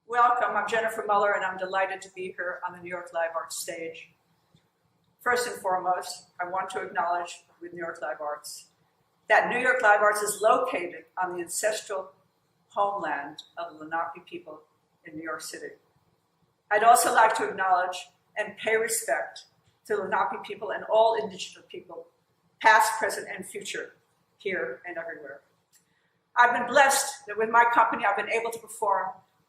Welcome, I'm Jennifer Muller, and I'm delighted to be here on the New York Live Arts stage. First and foremost, I want to acknowledge with New York Live Arts that New York Live Arts is located on the ancestral homeland of the Lenape people in New York City. I'd also like to acknowledge and pay respect to Lenape people and all indigenous people, past, present, and future, here and everywhere. I've been blessed that with my company, I've been able to perform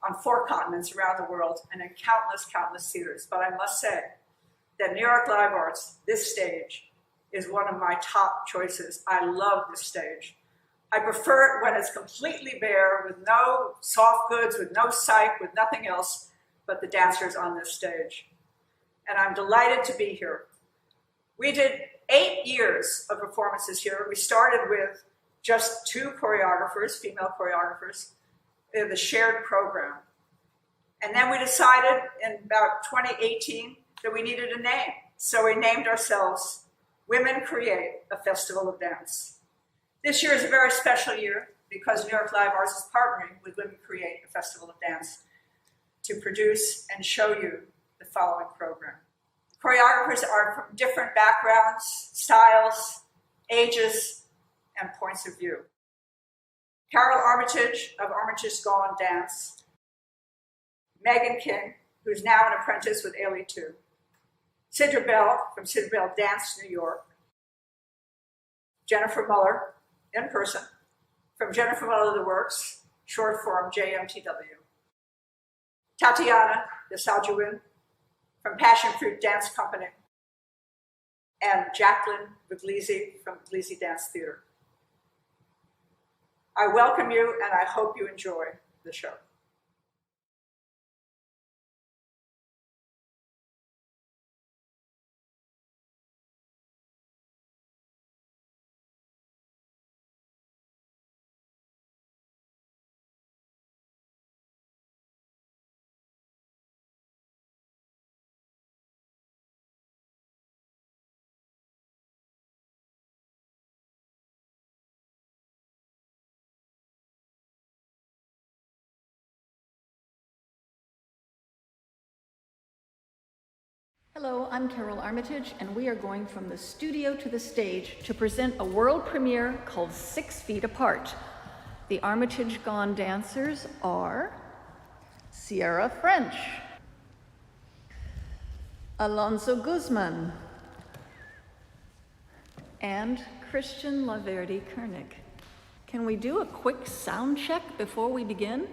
on 4 continents around the world and in countless theaters. But I must say that New York Live Arts, this stage, is one of my top choices. I love this stage. I prefer it when it's completely bare, with no soft goods, with no psych, with nothing else but the dancers on this stage. And I'm delighted to be here. We did 8 years of performances here. We started with just 2 choreographers, female choreographers, in the shared program. And then we decided in about 2018 that we needed a name. So we named ourselves Women Create, a Festival of Dance. This year is a very special year because New York Live Arts is partnering with Women Create, a Festival of Dance, to produce and show you the following program. Choreographers are from different backgrounds, styles, ages, and points of view. Carol Armitage of Armitage Gone Dance, Megan King, who's now an apprentice with Ailey 2, Sidra Bell from Sidra Bell Dance New York, Jennifer Muller, in person, from Jennifer Muller The Works, short form JMTW, Tatiana Desajuin from Passion Fruit Dance Company, and Jacqueline Buglisi from Buglisi Dance Theater. I welcome you, and I hope you enjoy the show. Hello, I'm Carol Armitage, and we are going from the studio to the stage to present a world premiere called 6 Feet Apart. The Armitage Gone dancers are Sierra French, Alonso Guzman, and Christian Laverdi Koenig. Can we do a quick sound check before we begin?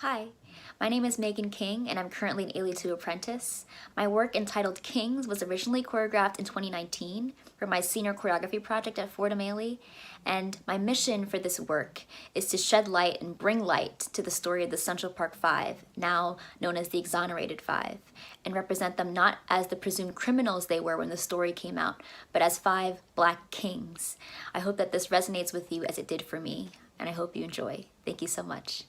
Hi, my name is Megan King, and I'm currently an AILE 2 apprentice. My work entitled Kings was originally choreographed in 2019 for my senior choreography project at Fordham AILE, and my mission for this work is to shed light and bring light to the story of the Central Park Five, now known as the Exonerated Five, and represent them not as the presumed criminals they were when the story came out, but as 5 Black kings. I hope that this resonates with you as it did for me, and I hope you enjoy. Thank you so much.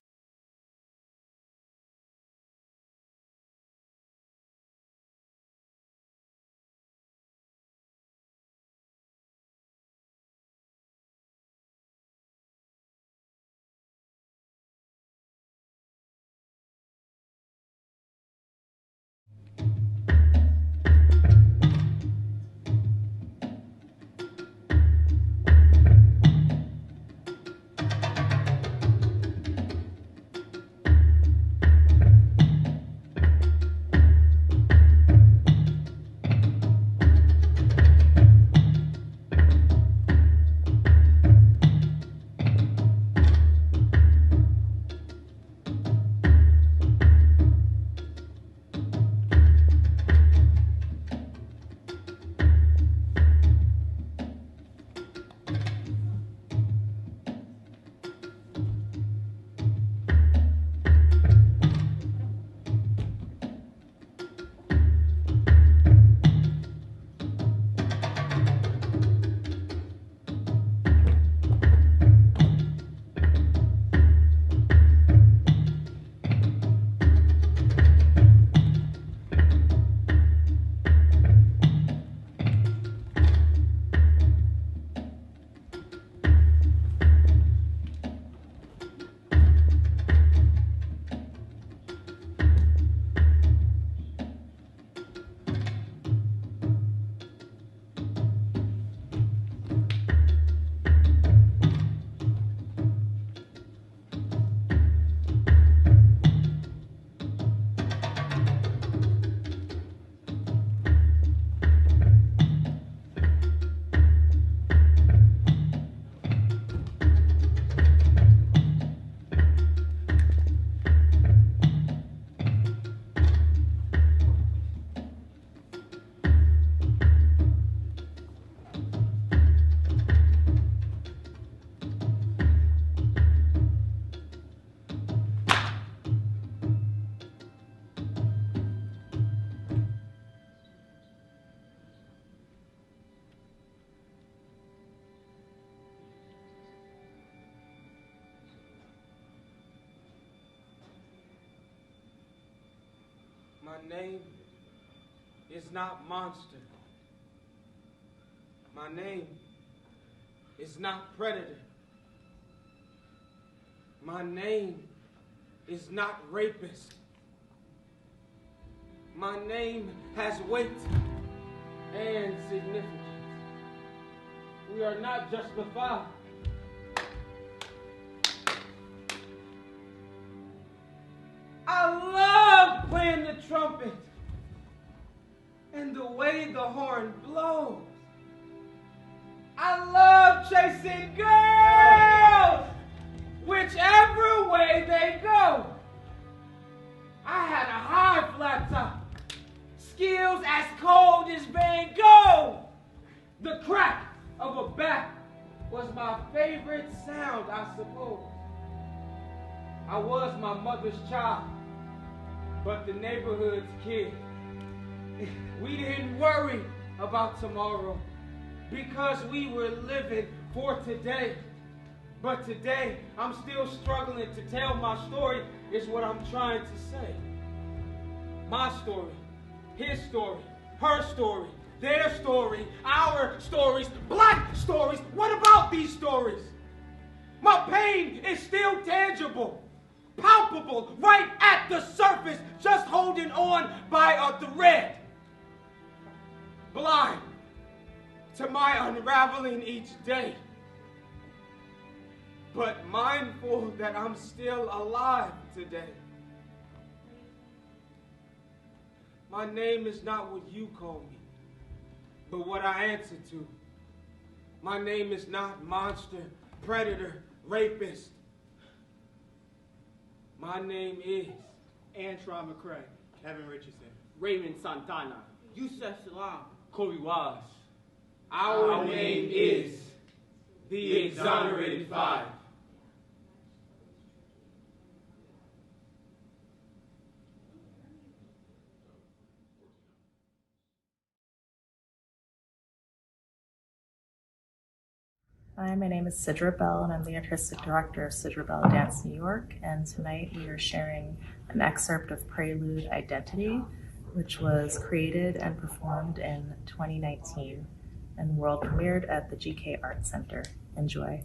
My name is not Monster. My name is not Predator. My name is not Rapist. My name has weight and significance. We are not just the five. I love playing the trumpet and the way the horn blows. I love chasing girls, whichever way they go. I had a high flat top, skills as cold as Van Gogh. The crack of a bat was my favorite sound, I suppose. I was my mother's child, but the neighborhood's kid. We didn't worry about tomorrow because we were living for today. But today, I'm still struggling to tell my story, is what I'm trying to say. My story, his story, her story, their story, our stories, black stories. What about these stories? My pain is still tangible, palpable, right at the surface, just holding on by a thread. Blind to my unraveling each day, but mindful that I'm still alive today. My name is not what you call me, but what I answer to. My name is not monster, predator, rapist. My name is Antron McCray, Kevin Richardson, Raymond Santana, Yusef Salam, Corey Wise. Our name is the Exonerated Five. Hi, my name is Sidra Bell, and I'm the Artistic Director of Sidra Bell Dance New York. And tonight we are sharing an excerpt of Prelude Identity, which was created and performed in 2019 and world premiered at the GK Art Center. Enjoy.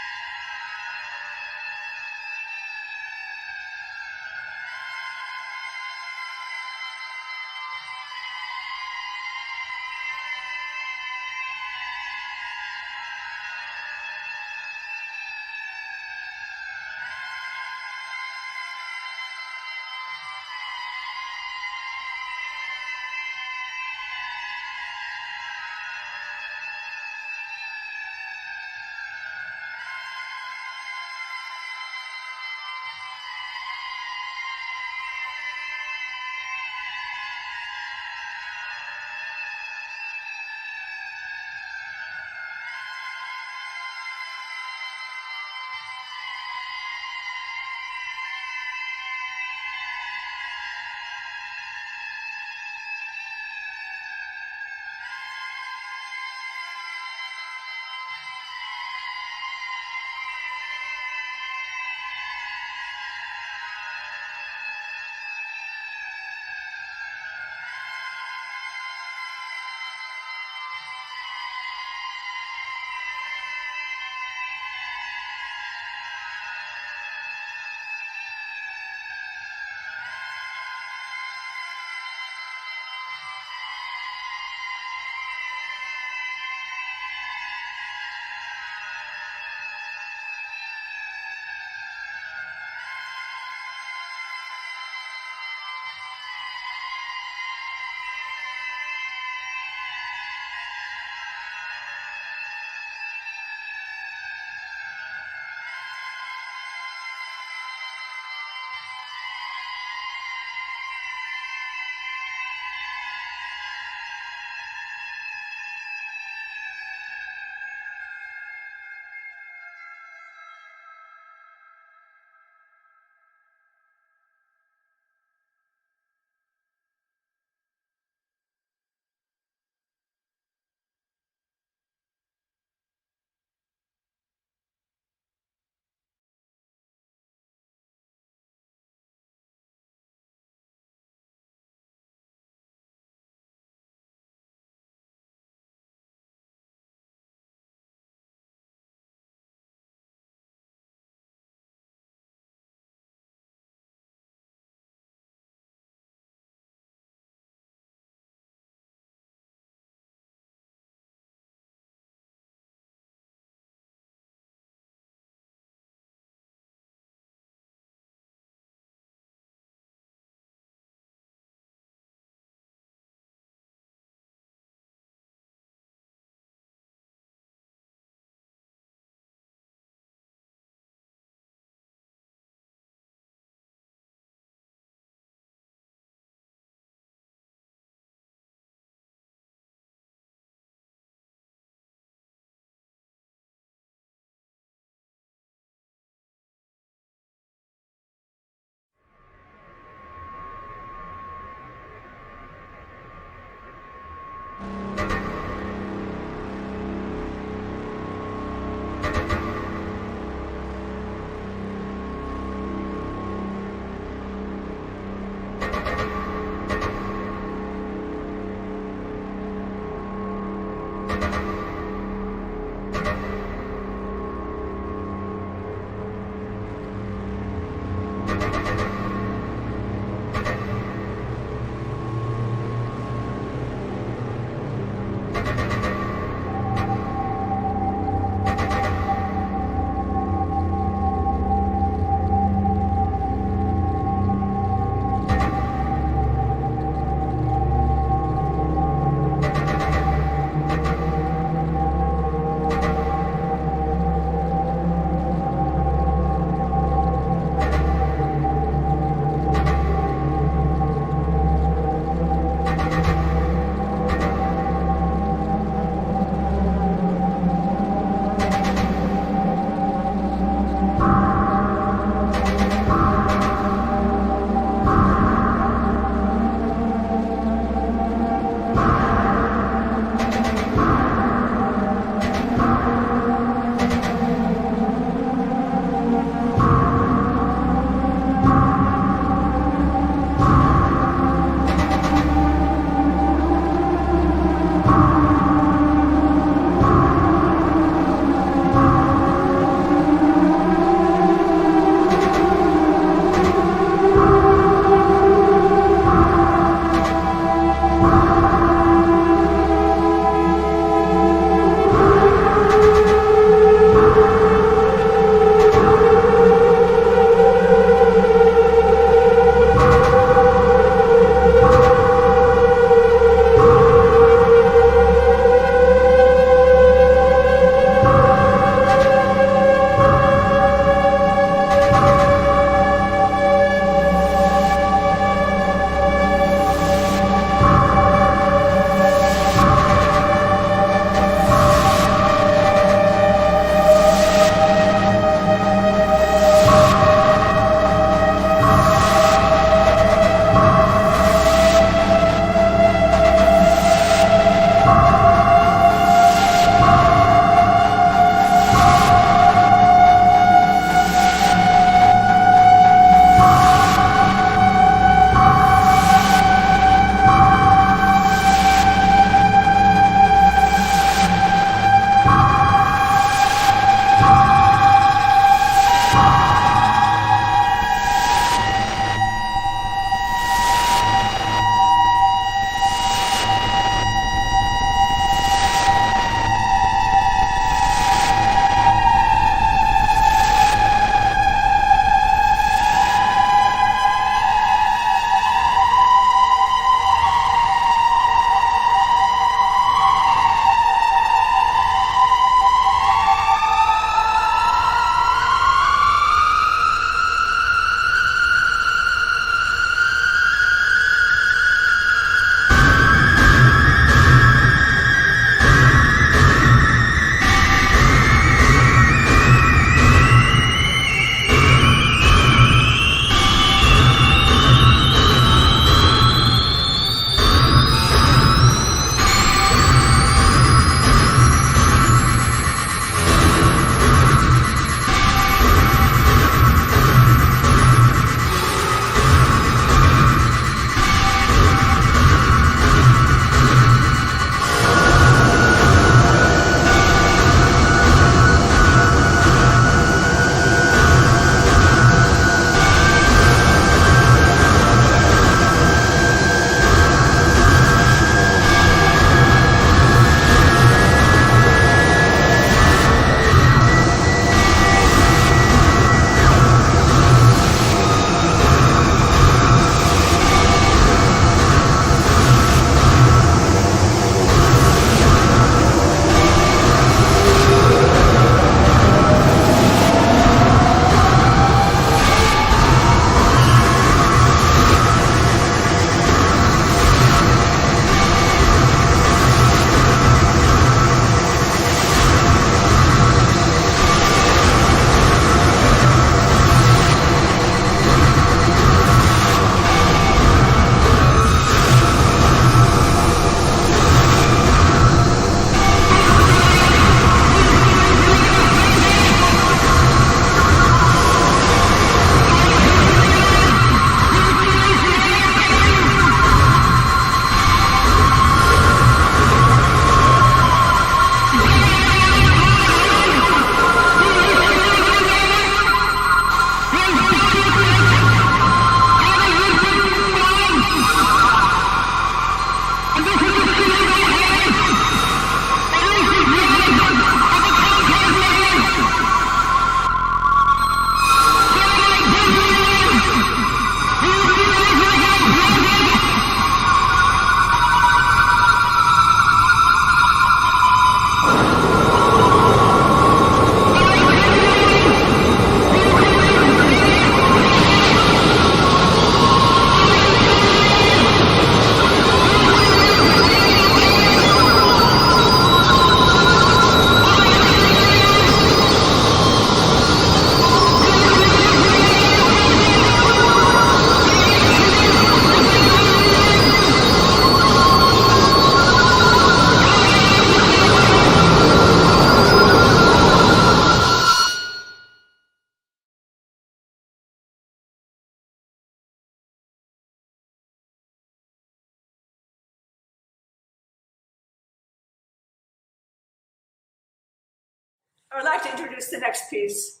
I would like to introduce the next piece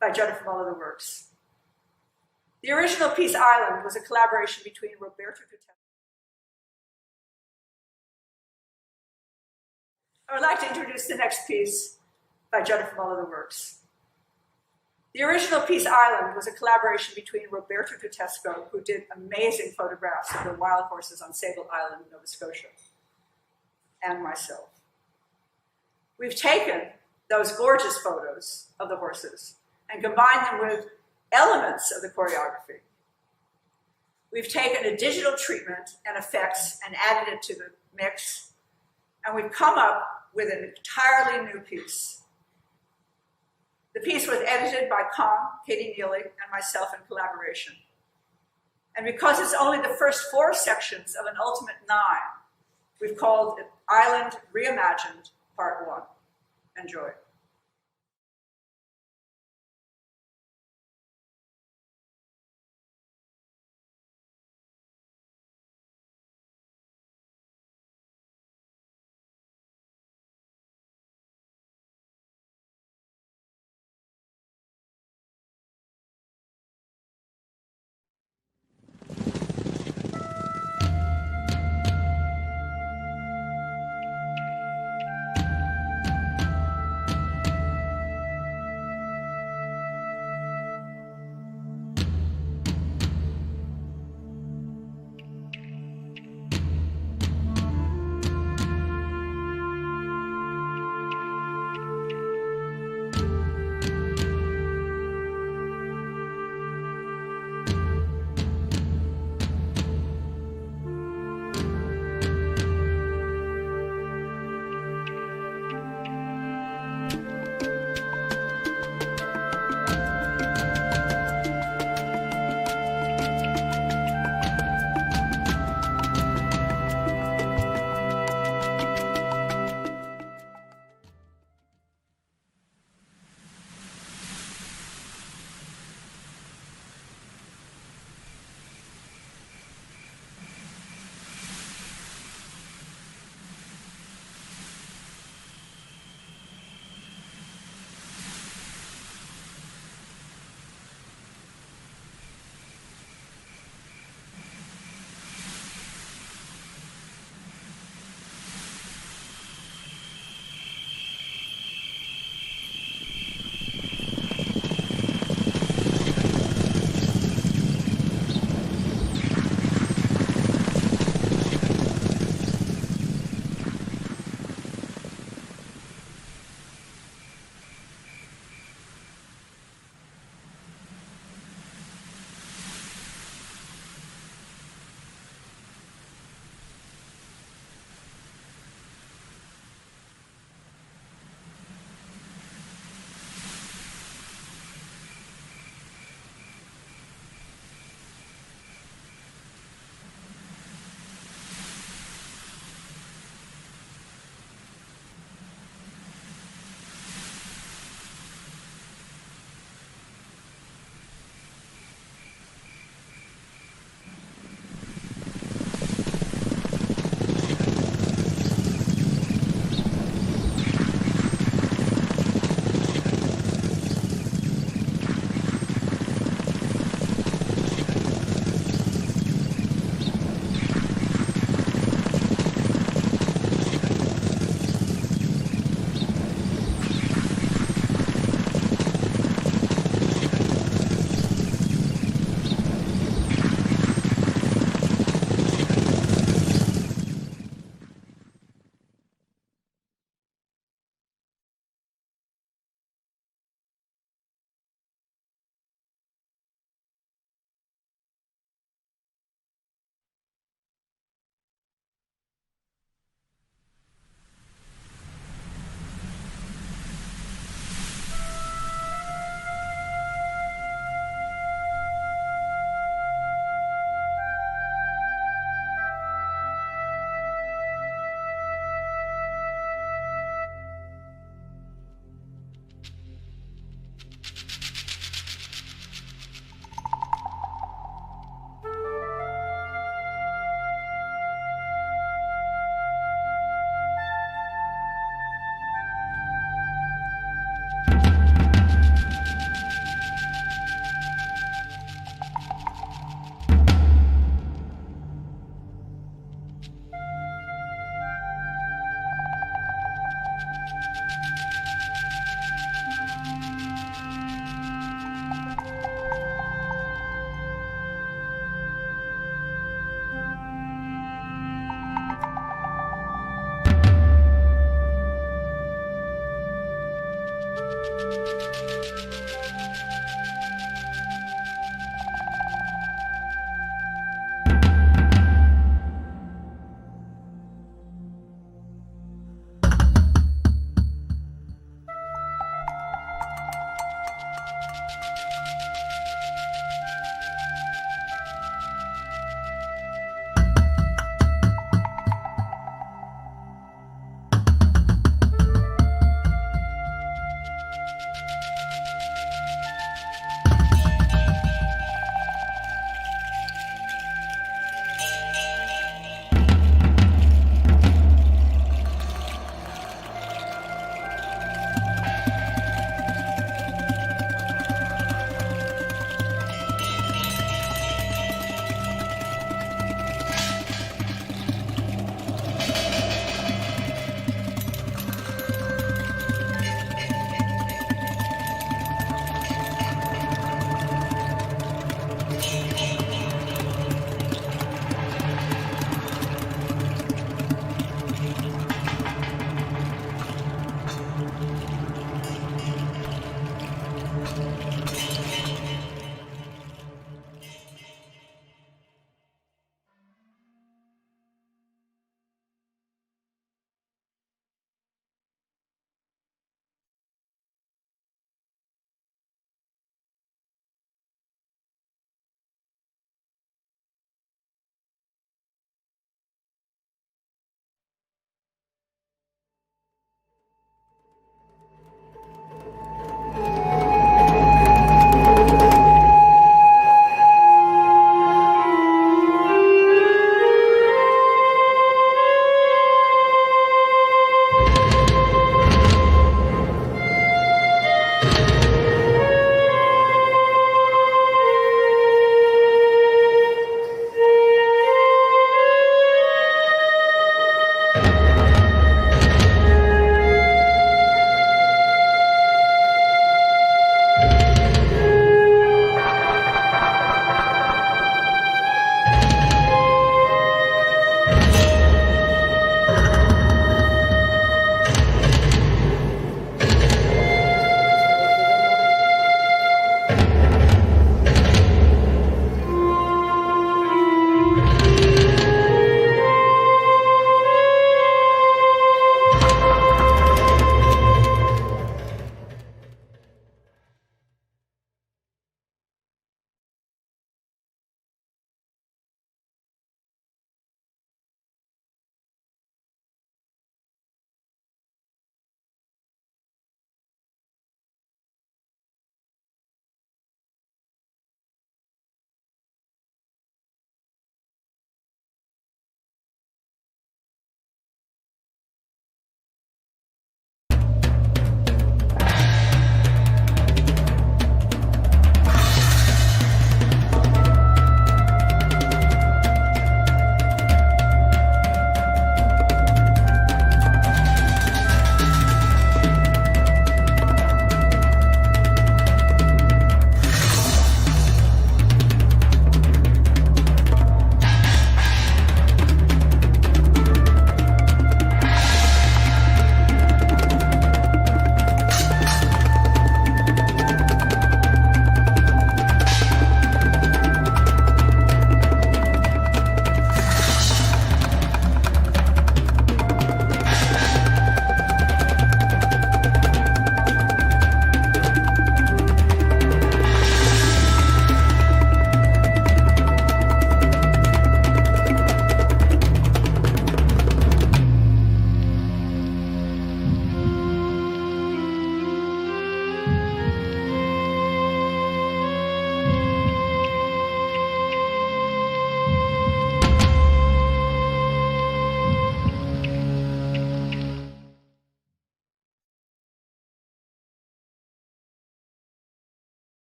by Jennifer Muller the Works. The original piece, Island, was a collaboration between Roberto Tutela. I would like to introduce the next piece by Jennifer Muller the Works. The original piece, Island, was a collaboration between Roberto Tutesco, who did amazing photographs of the wild horses on Sable Island, Nova Scotia, and myself. We've taken those gorgeous photos of the horses and combined them with elements of the choreography. We've taken a digital treatment and effects and added it to the mix, and we've come up with an entirely new piece. The piece was edited by Kong, Katie Neely, and myself in collaboration. And because it's only the first 4 sections of an ultimate 9, we've called it Island Reimagined Part 1. Enjoy.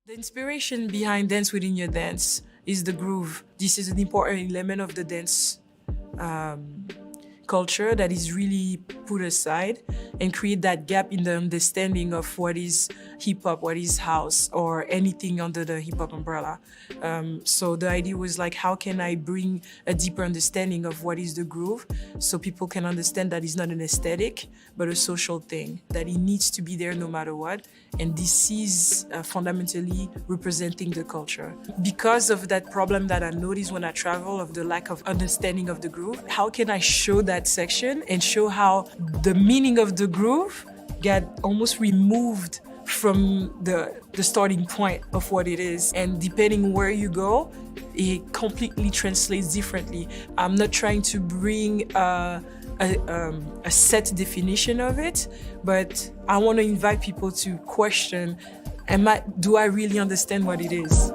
The inspiration behind Dance Within Your Dance is the groove. This is an important element of the dance culture that is really put aside and create that gap in the understanding of what is hip hop, what is house, or anything under the hip hop umbrella. So the idea was like, how can I bring a deeper understanding of what is the groove so people can understand that it's not an aesthetic, but a social thing, that it needs to be there no matter what. And this is fundamentally representing the culture. Because of that problem that I noticed when I travel, of the lack of understanding of the groove, how can I show that section and show how the meaning of the groove got almost removed from the starting point of what it is. And depending where you go, it completely translates differently. I'm not trying to bring a set definition of it, but I want to invite people to question, do I really understand what it is?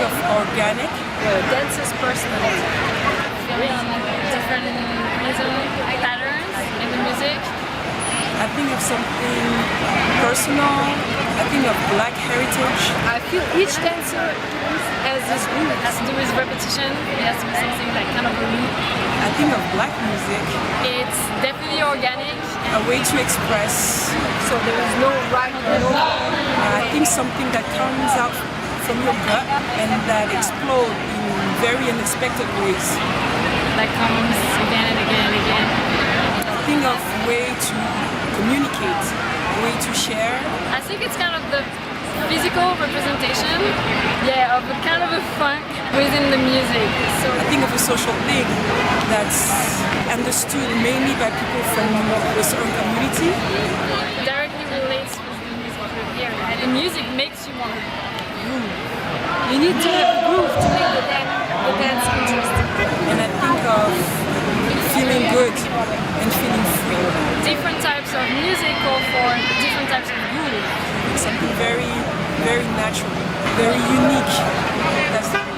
of organic. The dancer's personality. Feeling different rhythm patterns in the music. I think of something personal. I think of Black heritage. I feel each dancer has this groove. It has to do with repetition. It has to be something like kind of a loop. I think of Black music. It's definitely organic. A way to express. So there is no right or no wrong. I think something that comes out from your gut and that explodes in very unexpected ways. That comes again and again and again. I think of way to communicate, way to share. I think it's kind of the physical representation, of a kind of a funk within the music. So I think of a social thing that's understood mainly by people from a certain community. directly relates with the music you're hearing. And the music makes you want to groove. You need to have a groove to make the dance interesting. And I think of feeling good and feeling free. Different types of music call for different types of groove. It's something very, very natural, very unique. That's the thing.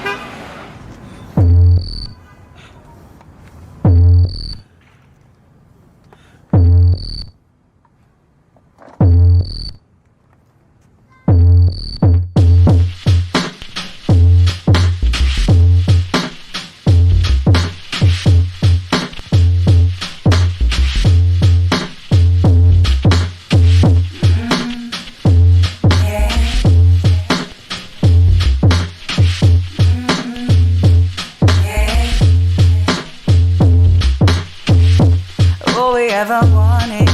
All we ever wanted.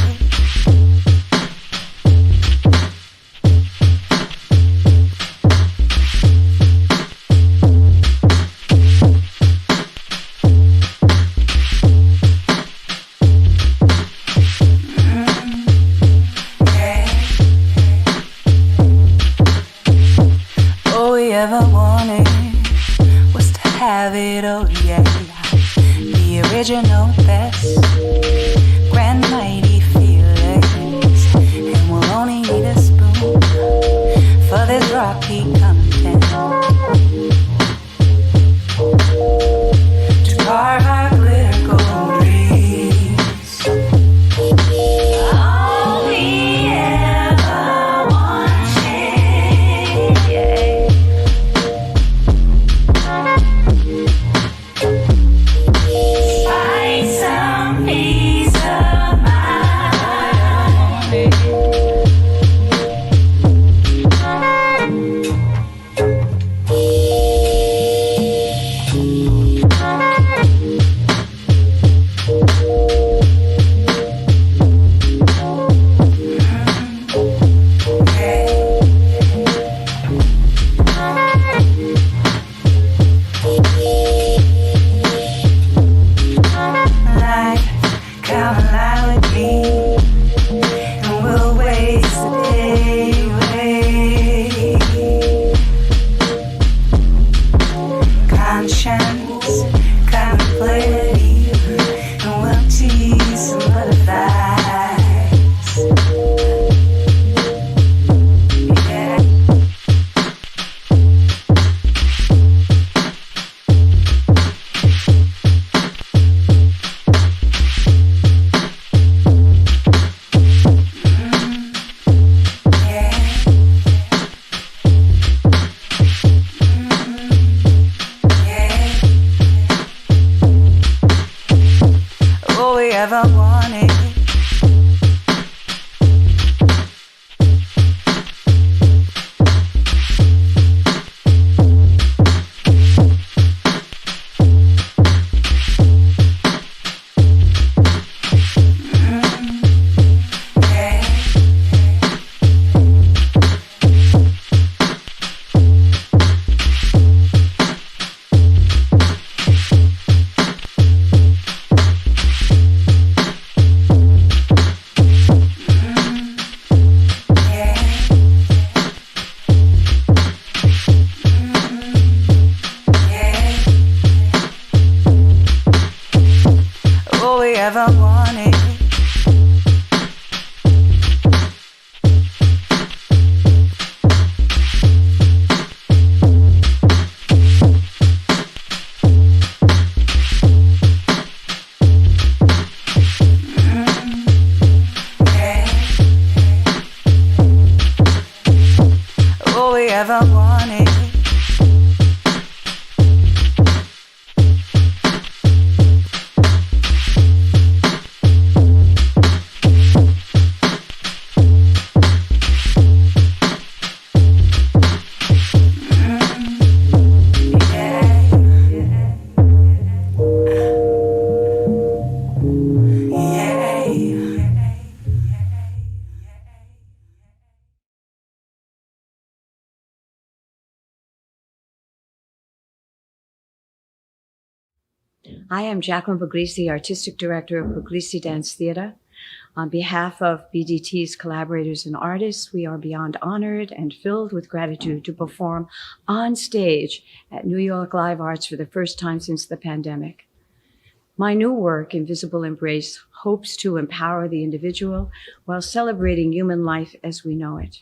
All we ever wanted was to have it, oh yeah. The original best, grand mighty feelings. And we'll only need a spoon for this rocky content to carve our glitter gold dreams. All we ever wanted, yeah. Find some peace of mind. ever wanted. I am Jacqueline Puglisi, Artistic Director of Puglisi Dance Theatre. On behalf of BDT's collaborators and artists, we are beyond honored and filled with gratitude to perform on stage at New York Live Arts for the first time since the pandemic. My new work, Invisible Embrace, hopes to empower the individual while celebrating human life as we know it.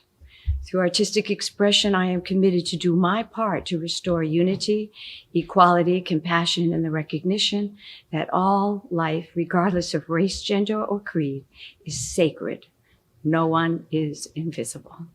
Through artistic expression, I am committed to do my part to restore unity, equality, compassion, and the recognition that all life, regardless of race, gender, or creed, is sacred. No one is invisible.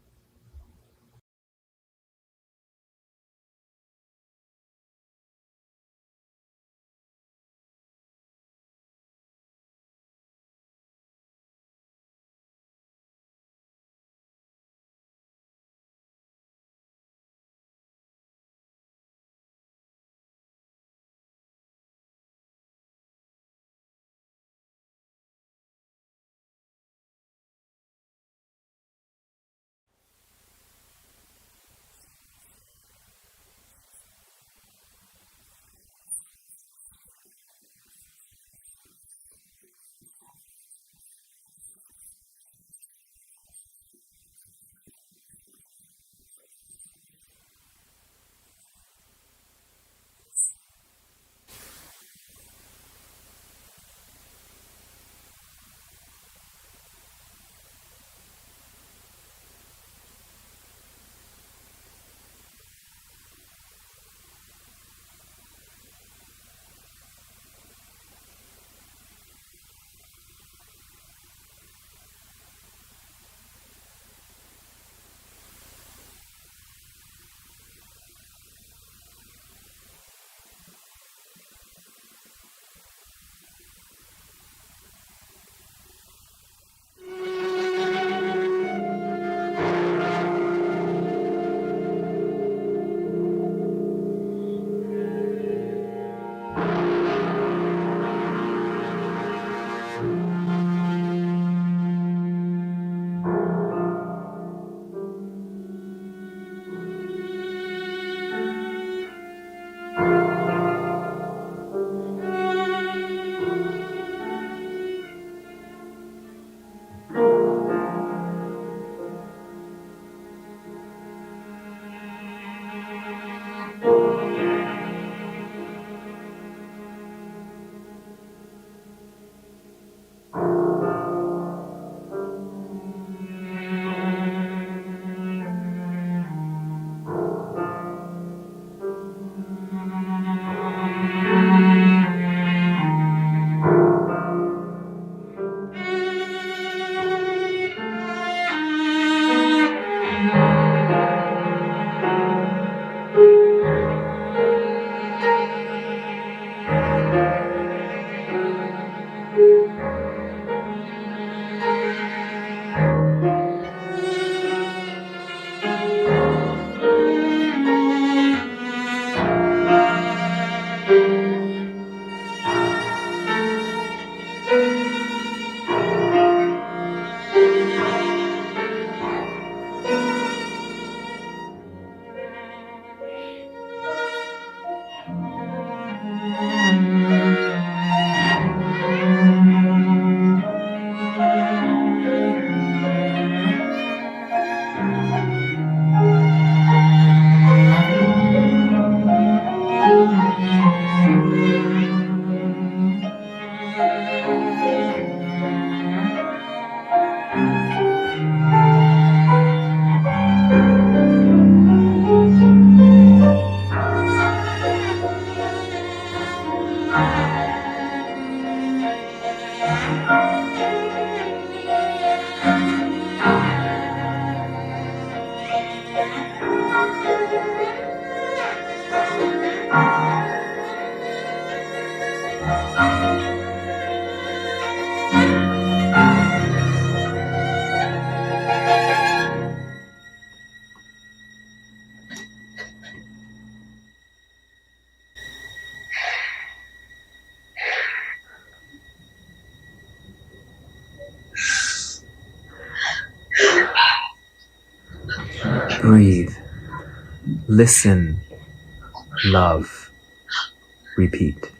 breathe, listen, love, repeat.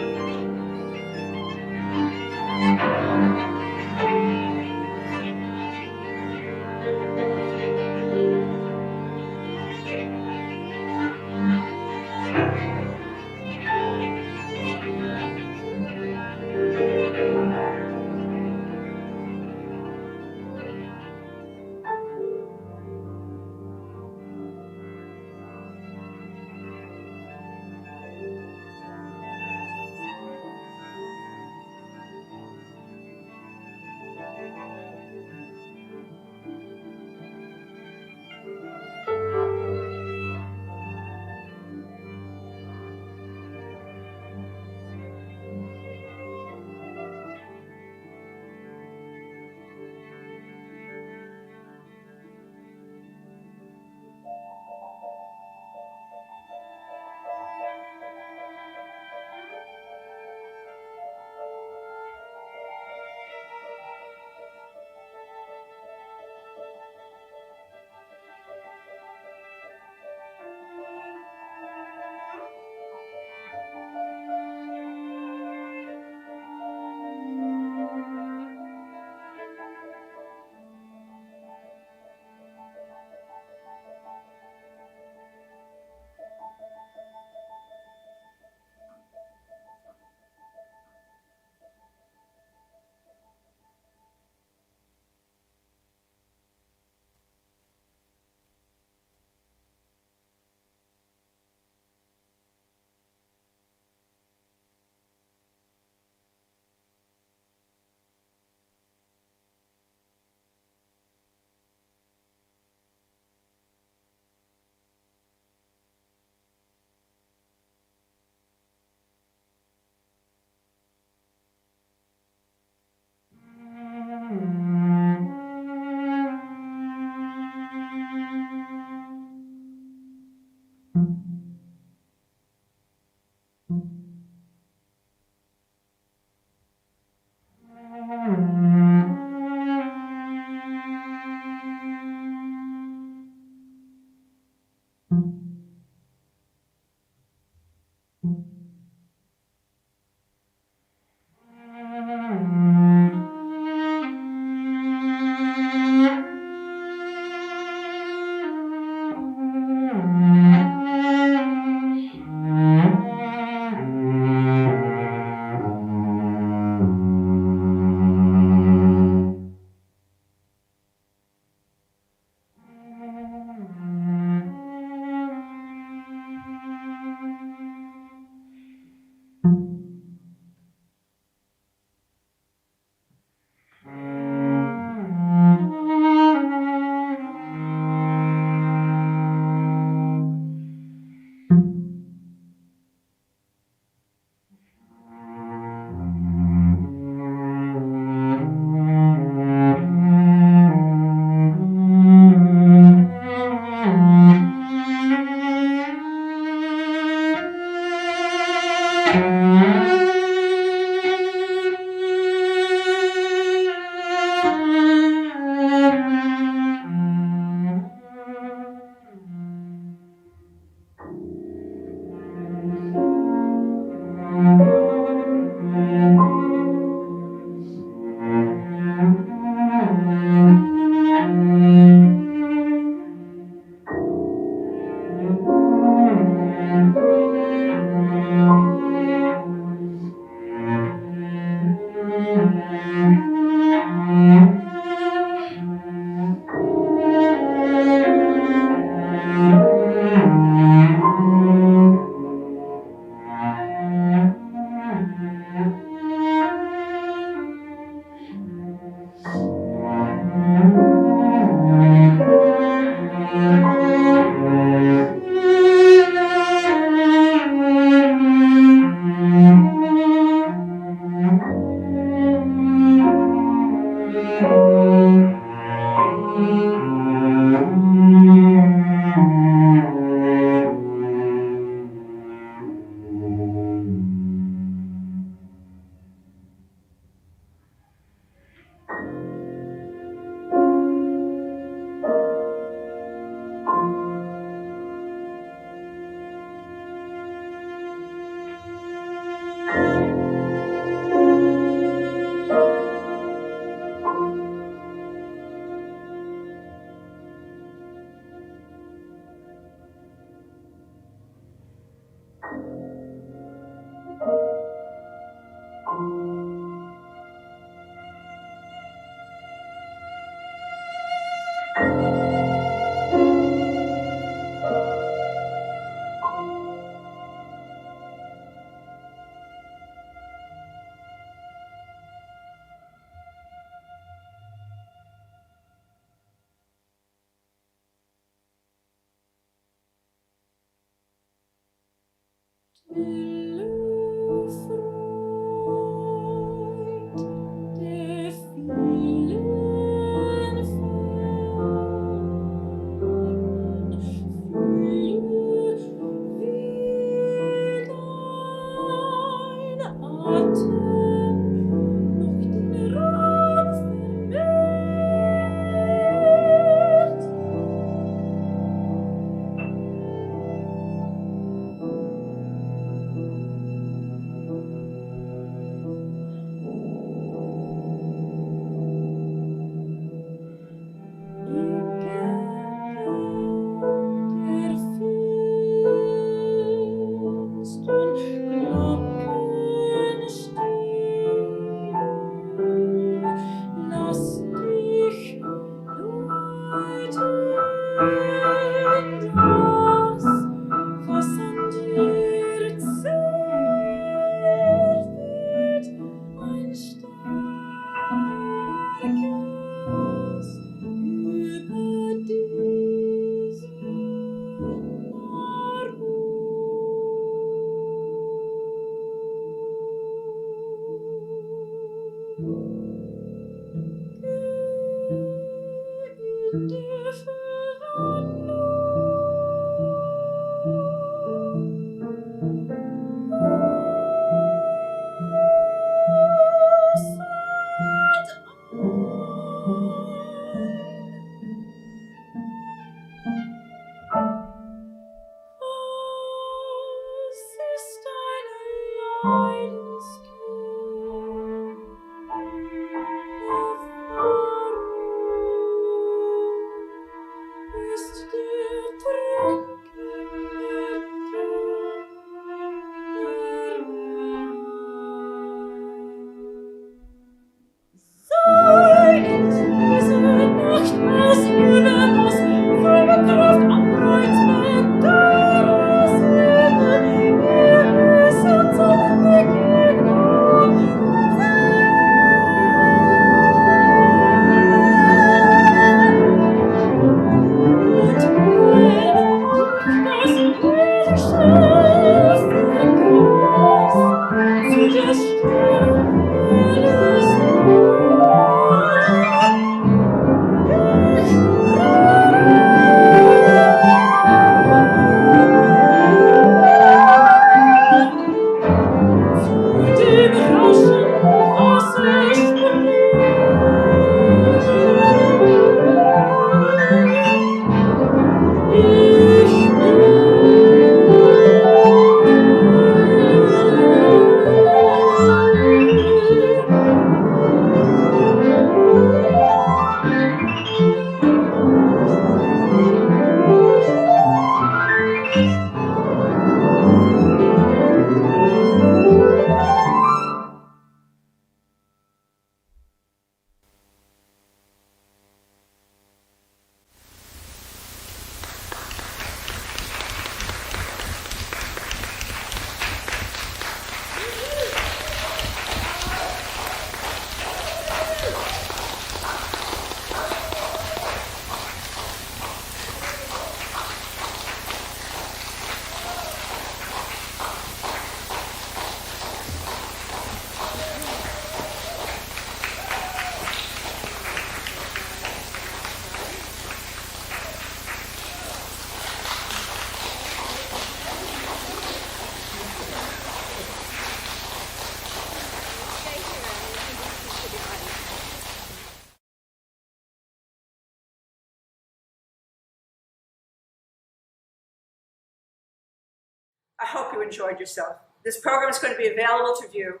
I hope you enjoyed yourself. This program is going to be available to view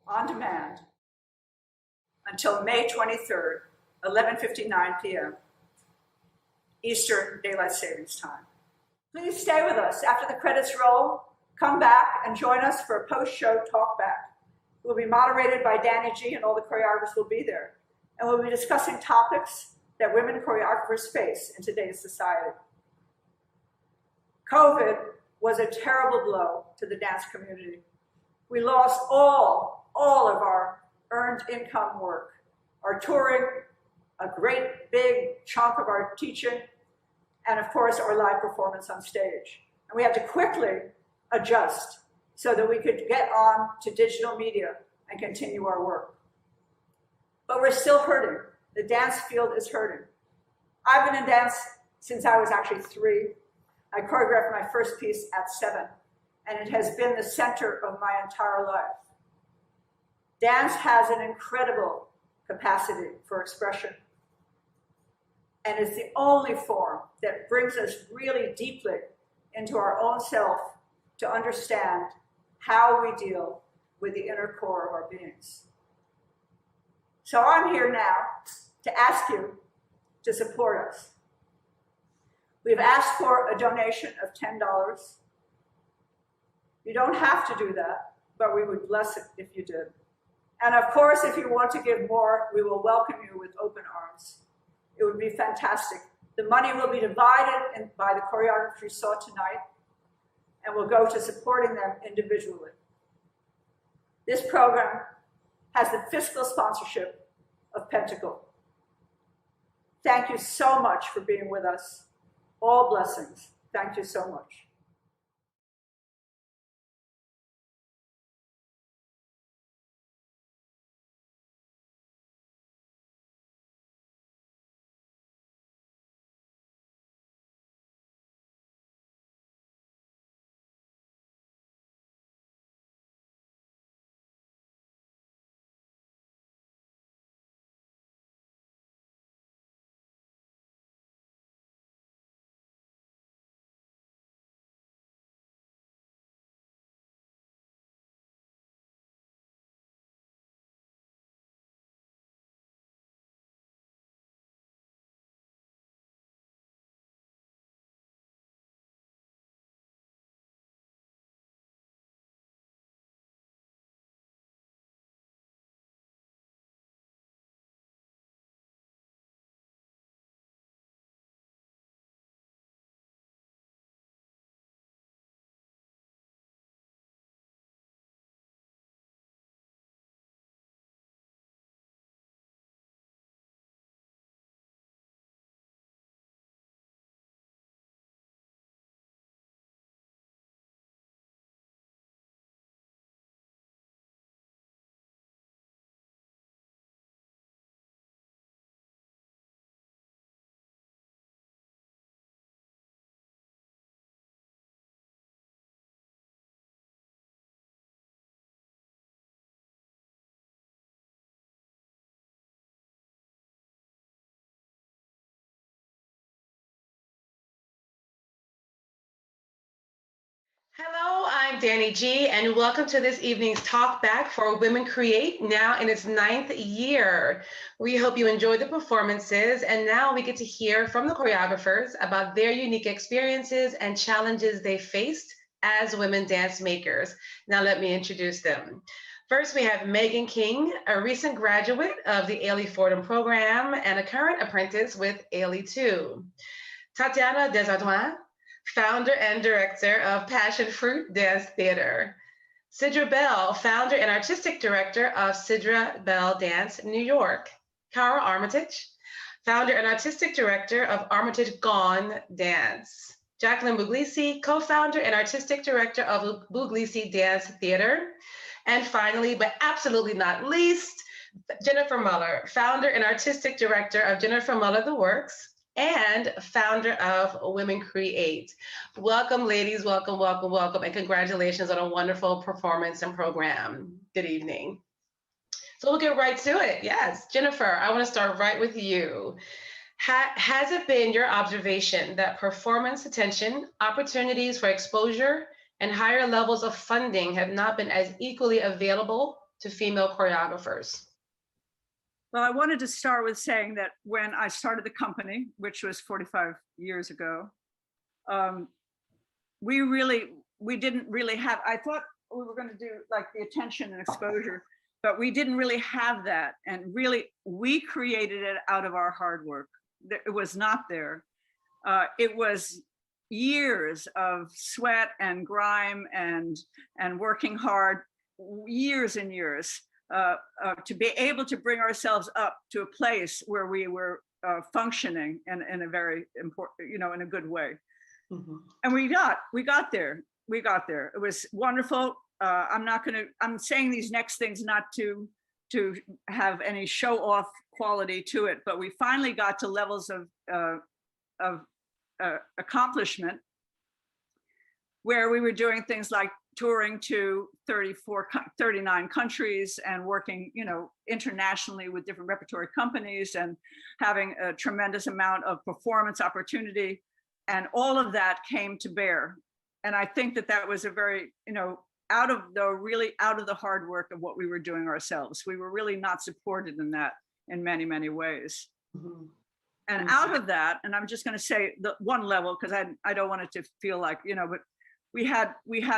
on demand until May 23rd, 11:59 p.m. Eastern Daylight Savings Time. Please stay with us. After the credits roll, come back and join us for a post-show talk back. It will be moderated by Danny G, and all the choreographers will be there. And we'll be discussing topics that women choreographers face in today's society. COVID was a terrible blow to the dance community. We lost all of our earned income work, our touring, a great big chunk of our teaching, and of course our live performance on stage. And we had to quickly adjust so that we could get on to digital media and continue our work. But we're still hurting. The dance field is hurting. I've been in dance since I was actually 3. I choreographed my first piece at 7, and it has been the center of my entire life. Dance has an incredible capacity for expression, and it's the only form that brings us really deeply into our own self to understand how we deal with the inner core of our beings. So I'm here now to ask you to support us. We've asked for a donation of $10. You don't have to do that, but we would bless it if you did. And of course, if you want to give more, we will welcome you with open arms. It would be fantastic. The money will be divided by the choreographers you saw tonight, and will go to supporting them individually. This program has the fiscal sponsorship of Pentacle. Thank you so much for being with us. All blessings. Thank you so much. Hello, I'm Danny G, and welcome to this evening's Talk Back for Women Create, now in its 9th year. We hope you enjoyed the performances, and now we get to hear from the choreographers about their unique experiences and challenges they faced as women dance makers. Now let me introduce them. First, we have Megan King, a recent graduate of the Ailey Fordham program and a current apprentice with Ailey 2. Tatiana Desjardins, founder and director of Passion Fruit Dance Theater. Sidra Bell, founder and artistic director of Sidra Bell Dance, New York. Cara Armitage, founder and artistic director of Armitage Gone Dance. Jacqueline Buglisi, co-founder and artistic director of Buglisi Dance Theater. And finally, but absolutely not least, Jennifer Muller, founder and artistic director of Jennifer Muller The Works, and founder of Women Create. Welcome, ladies, welcome, welcome, welcome, and congratulations on a wonderful performance and program. Good evening. So we'll get right to it. Yes, Jennifer, I want to start right with you. Has it been your observation that performance attention, opportunities for exposure, and higher levels of funding have not been as equally available to female choreographers? Well, I wanted to start with saying that when I started the company, which was 45 years ago, we didn't really have, I thought we were going to do like the attention and exposure, but we didn't really have that. And really, we created it out of our hard work. It was not there. It was years of sweat and grime and working hard, years and years, to be able to bring ourselves up to a place where we were functioning in a very important, in a good way. Mm-hmm. And we got there. It was wonderful. I'm saying these next things not to have any show off quality to it, but we finally got to levels of accomplishment where we were doing things like touring to 39 countries and working, internationally with different repertory companies and having a tremendous amount of performance opportunity. And all of that came to bear. And I think that was a very, out of the hard work of what we were doing ourselves. We were really not supported in that in many, many ways. Mm-hmm. And out of that, and I'm just going to say the one level, because I don't want it to feel like, but we had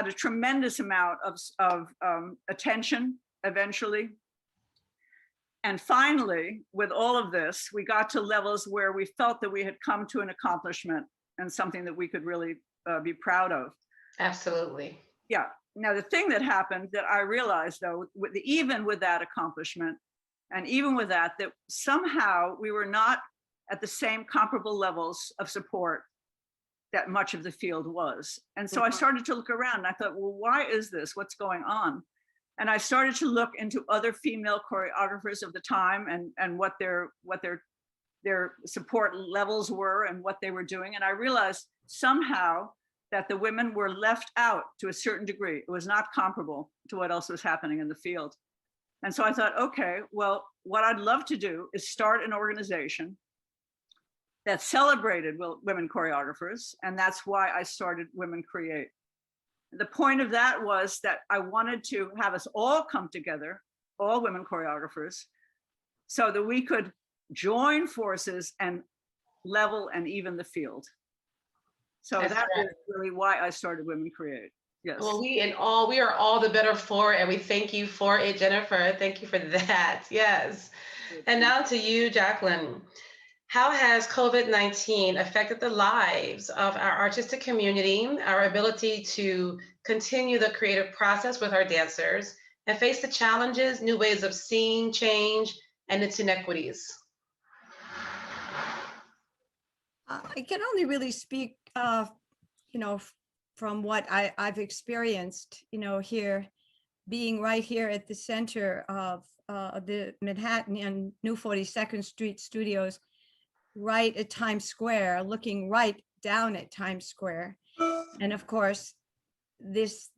a tremendous amount of attention eventually. And finally, with all of this, we got to levels where we felt that we had come to an accomplishment and something that we could really be proud of. Absolutely. Yeah. Now, the thing that happened that I realized, though, even with that accomplishment, and even with that somehow we were not at the same comparable levels of support that much of the field was. And so I started to look around and I thought, well, why is this? What's going on? And I started to look into other female choreographers of the time and what their support levels were and what they were doing. And I realized somehow that the women were left out to a certain degree. It was not comparable to what else was happening in the field. And so I thought, okay, well, what I'd love to do is start an organization that celebrated women choreographers. And that's why I started Women Create. The point of that was that I wanted to have us all come together, all women choreographers, so that we could join forces and level and even the field. So That's that right. is really why I started Women Create. Yes. Well, we are all the better for it, and we thank you for it, Jennifer. Thank you for that. Yes. And now to you, Jacqueline. How has COVID-19 affected the lives of our artistic community, our ability to continue the creative process with our dancers, and face the challenges, new ways of seeing change, and its inequities? I can only really speak, from what I've experienced, here, being right here at the center of the Manhattan and New 42nd Street studios, right at Times Square, looking right down at Times Square. And of course, this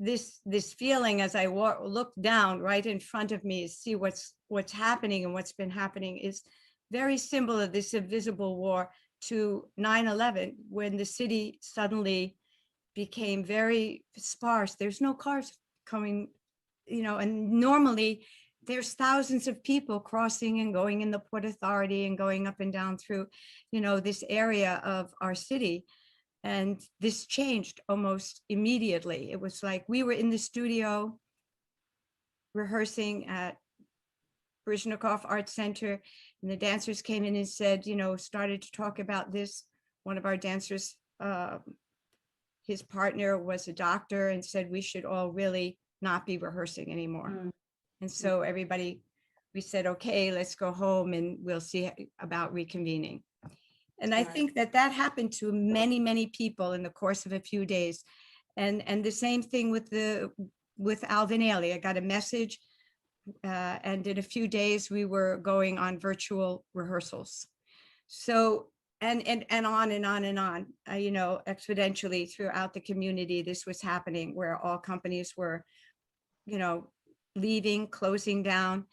feeling as I look down right in front of me, see what's happening and what's been happening, is very symbol of this invisible war to 9/11, when the city suddenly became very sparse. There's no cars coming, and normally there's thousands of people crossing and going in the Port Authority and going up and down through, this area of our city. And this changed almost immediately. It was like we were in the studio rehearsing at Baryshnikov Art Center, and the dancers came in and said, started to talk about this. One of our dancers, his partner was a doctor, and said we should all really not be rehearsing anymore. And so we said, okay, let's go home and we'll see about reconvening. And I think that happened to many, many people in the course of a few days. And the same thing with Alvin Ailey. I got a message, and in a few days we were going on virtual rehearsals. So, and on and on and on, exponentially throughout the community, this was happening, where all companies were, leaving, closing down.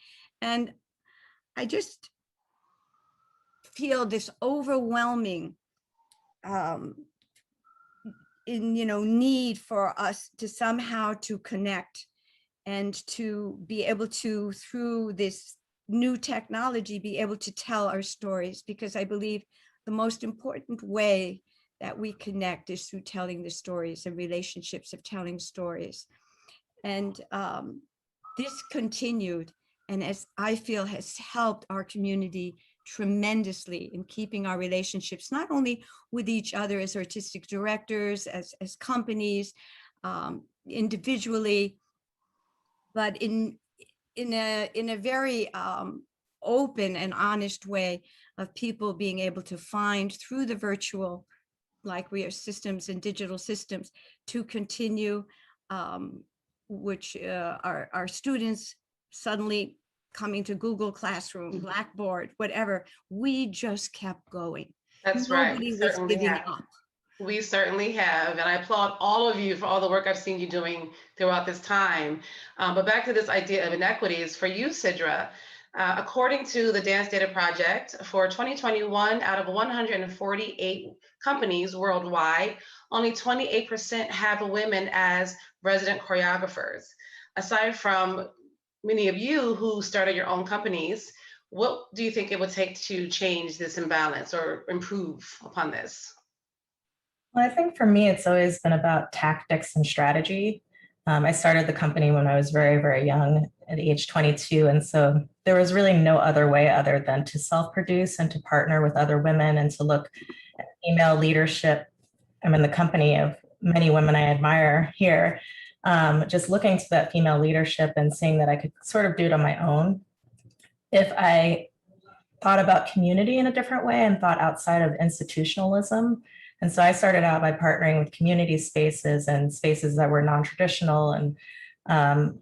And I just feel this overwhelming in need for us to somehow to connect and to be able to, through this new technology, be able to tell our stories, because I believe the most important way that we connect is through telling the stories and relationships of telling stories. And this continued, and as I feel has helped our community tremendously in keeping our relationships, not only with each other as artistic directors, as companies, individually, but in a very open and honest way of people being able to find through the virtual, like we are systems and digital systems, to continue, which our students suddenly coming to Google Classroom, Blackboard, whatever, we just kept going. That's right. Nobody was giving up. We certainly have, and I applaud all of you for all the work I've seen you doing throughout this time. But back to this idea of inequities for you, Sidra. According to the Dance Data Project, for 2021, out of 148 companies worldwide, only 28% have women as resident choreographers. Aside from many of you who started your own companies, what do you think it would take to change this imbalance or improve upon this? Well, I think for me, it's always been about tactics and strategy. I started the company when I was very, very young at age 22. And so there was really no other way other than to self-produce and to partner with other women and to look at female leadership. I'm in the company of many women I admire here. Just looking to that female leadership and seeing that I could sort of do it on my own. If I thought about community in a different way and thought outside of institutionalism. And so I started out by partnering with community spaces and spaces that were non-traditional and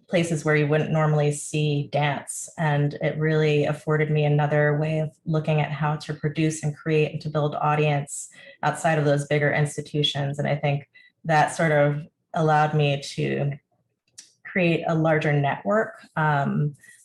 places where you wouldn't normally see dance. And it really afforded me another way of looking at how to produce and create and to build audience outside of those bigger institutions. And I think that sort of allowed me to create a larger network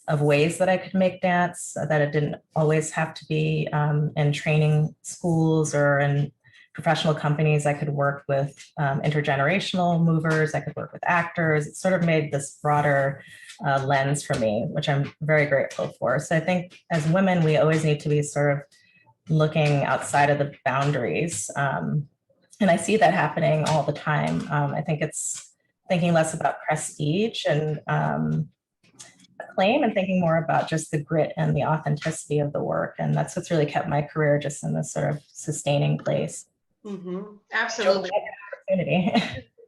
of ways that I could make dance, that it didn't always have to be in training schools or in professional companies. I could work with intergenerational movers. I could work with actors. It sort of made this broader lens for me, which I'm very grateful for. So I think as women, we always need to be sort of looking outside of the boundaries. And I see that happening all the time. I think it's thinking less about prestige and acclaim and thinking more about just the grit and the authenticity of the work. And that's what's really kept my career just in this sort of sustaining place. Mm-hmm. Absolutely. Opportunity.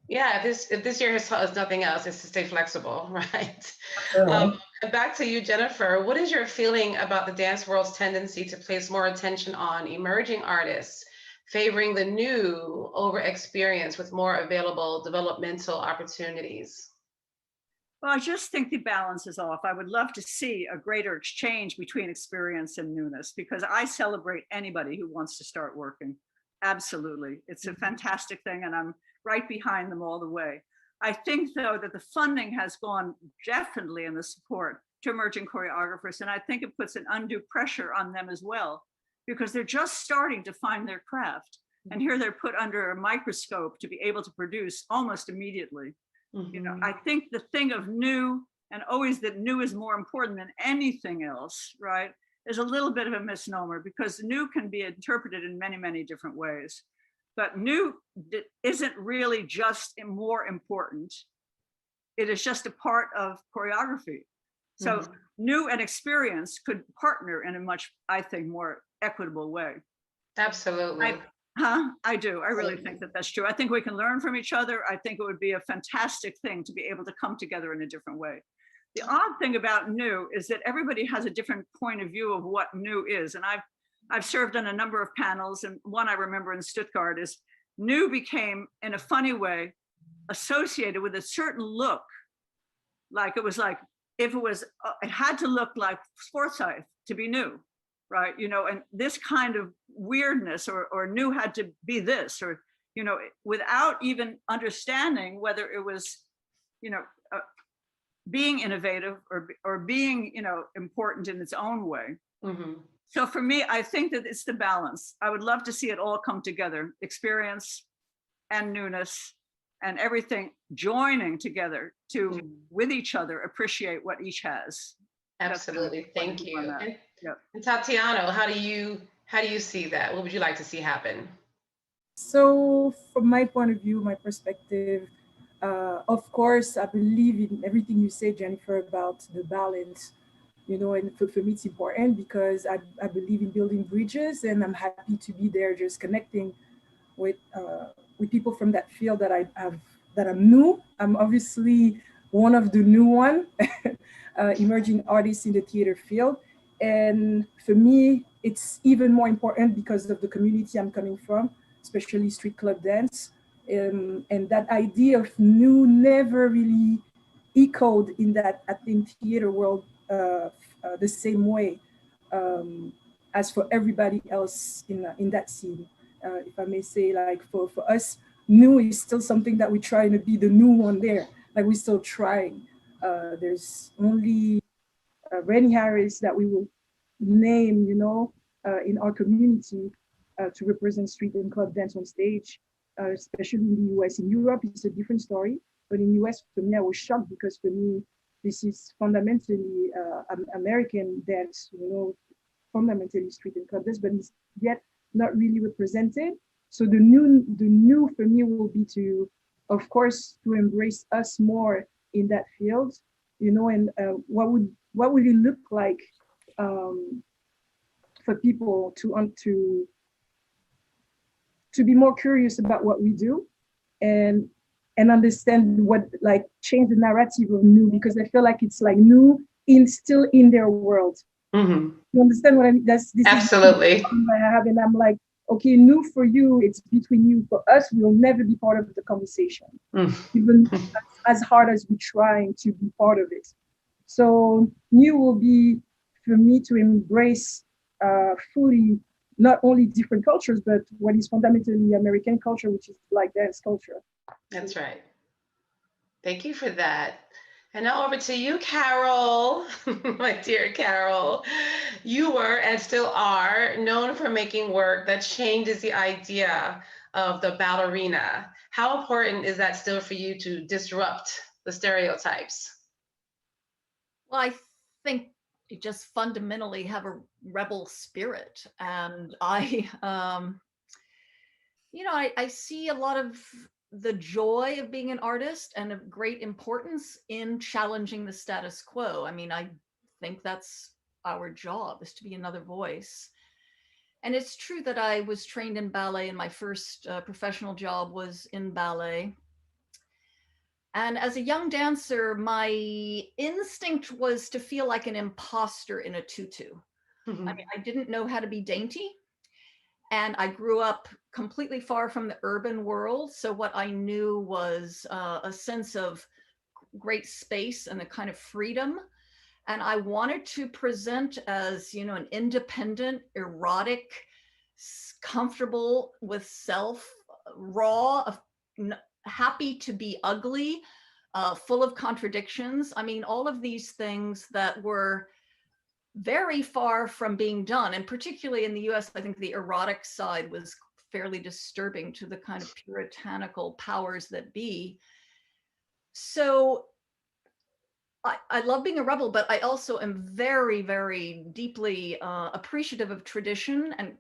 Yeah, if this year has taught us nothing else, is to stay flexible, right? Back to you, Jennifer. What is your feeling about the dance world's tendency to place more attention on emerging artists, favoring the new over experience with more available developmental opportunities? Well, I just think the balance is off. I would love to see a greater exchange between experience and newness, because I celebrate anybody who wants to start working. Absolutely. It's a fantastic thing, and I'm right behind them all the way. I think, though, that the funding has gone definitely in the support to emerging choreographers, and I think it puts an undue pressure on them as well, because they're just starting to find their craft. And here they're put under a microscope to be able to produce almost immediately. You know, I think the thing of new, and always that new is more important than anything else, right, is a little bit of a misnomer, because new can be interpreted in many, many different ways. But new isn't really just more important. It is just a part of choreography. So new and experience could partner in a much, I think, more equitable way. Absolutely. I do. I really think that that's true. I think we can learn from each other. I think it would be a fantastic thing to be able to come together in a different way. The odd thing about new is that everybody has a different point of view of what new is. And I've served on a number of panels, and one I remember in Stuttgart is new became, in a funny way, associated with a certain look. Like it was like, if it was, it had to look like Forsyth to be new, right? You know, and this kind of weirdness or new had to be this, or, you know, without even understanding whether it was, you know, being innovative or being, you know, important in its own way. So for me, I think that it's the balance. I would love to see it all come together: experience, and newness and everything joining together to, with each other, appreciate what each has. Absolutely. Thank you. And, Yep. and Tatiana, how do you see that? What would you like to see happen? So, from my point of view, my perspective, of course, I believe in everything you say, Jennifer, about the balance. You know, and for me, it's important because I believe in building bridges, and I'm happy to be there, just connecting with people from that field that I'm new. I'm obviously one of the new one, emerging artists in the theater field. And for me, it's even more important because of the community I'm coming from, especially street club dance. And that idea of new never really echoed in that, I think, theater world the same way as for everybody else in that scene. If I may say, like for us, new is still something that we're trying to be the new one there. Like we're still trying. There's only Rennie Harris that we will name, you know, in our community to represent street and club dance on stage, especially in the US. In Europe, it's a different story. But in US, for me, I was shocked because for me, this is fundamentally American dance, you know, fundamentally street and club dance, but it's yet not really represented. So the new for me will be to, of course, to embrace us more in that field, you know, and what would it look like for people to be more curious about what we do and understand what, like, change the narrative of new, because I feel like it's like new still in their world. Mm-hmm. You understand what I mean? This absolutely. Is I have, and I'm like, okay, new for you, it's between you. For us, we'll never be part of the conversation, even as hard as we're trying to be part of it. So new will be for me to embrace fully not only different cultures, but what is fundamentally American culture, which is like dance culture. That's right. Thank you for that. And now over to you, Carol, my dear Carol. You were and still are known for making work that changes the idea of the ballerina. How important is that still for you to disrupt the stereotypes? Well, I think you just fundamentally have a rebel spirit. And I see a lot of the joy of being an artist and of great importance in challenging the status quo. I mean, I think that's our job, is to be another voice. And it's true that I was trained in ballet, and my first professional job was in ballet. And as a young dancer, my instinct was to feel like an imposter in a tutu. Mm-hmm. I mean, I didn't know how to be dainty. And I grew up completely far from the urban world. So what I knew was a sense of great space and a kind of freedom. And I wanted to present as, you know, an independent, erotic, comfortable with self, raw, happy to be ugly, full of contradictions. I mean, all of these things that were very far from being done. And particularly in the US, I think the erotic side was fairly disturbing to the kind of puritanical powers that be. So I love being a rebel, but I also am very, very deeply appreciative of tradition and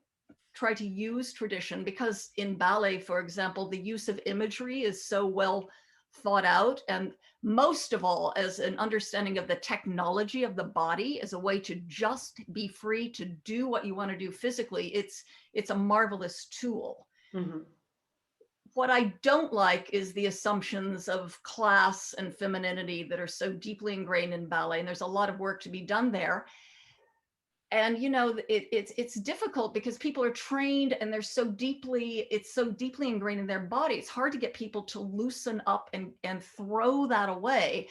try to use tradition, because in ballet, for example, the use of imagery is so well thought out, and most of all as an understanding of the technology of the body as a way to just be free to do what you want to do physically. It's a marvelous tool. Mm-hmm. What I don't like is the assumptions of class and femininity that are so deeply ingrained in ballet, and there's a lot of work to be done there. And you know, it's difficult because people are trained and it's so deeply ingrained in their body. It's hard to get people to loosen up and throw that away.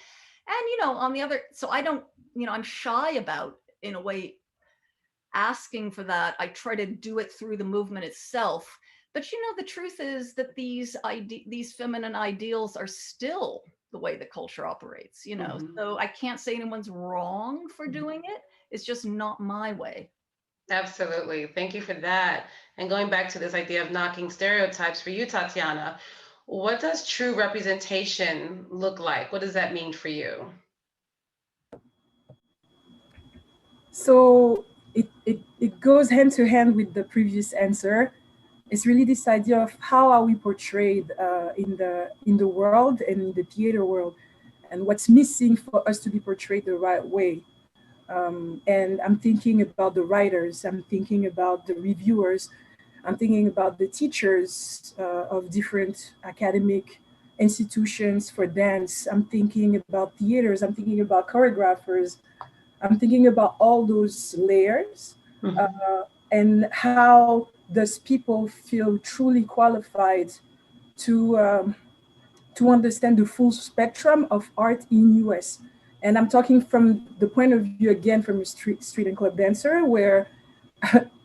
And you know, on the other, so I don't, you know, I'm shy about, in a way, asking for that. I try to do it through the movement itself. But you know, the truth is that these feminine ideals are still the way the culture operates, you know. Mm-hmm. So I can't say anyone's wrong for doing it. It's just not my way. Absolutely. Thank you for that. And going back to this idea of knocking stereotypes for you, Tatiana, What does true representation look like? What does that mean for you? So it goes hand to hand with the previous answer. It's really this idea of how are we portrayed in the world and in the theater world, and what's missing for us to be portrayed the right way. And I'm thinking about the writers, I'm thinking about the reviewers, I'm thinking about the teachers of different academic institutions for dance. I'm thinking about theaters, I'm thinking about choreographers, I'm thinking about all those layers, and how does people feel truly qualified to understand the full spectrum of art in US. And I'm talking from the point of view, again, from a street and club dancer, where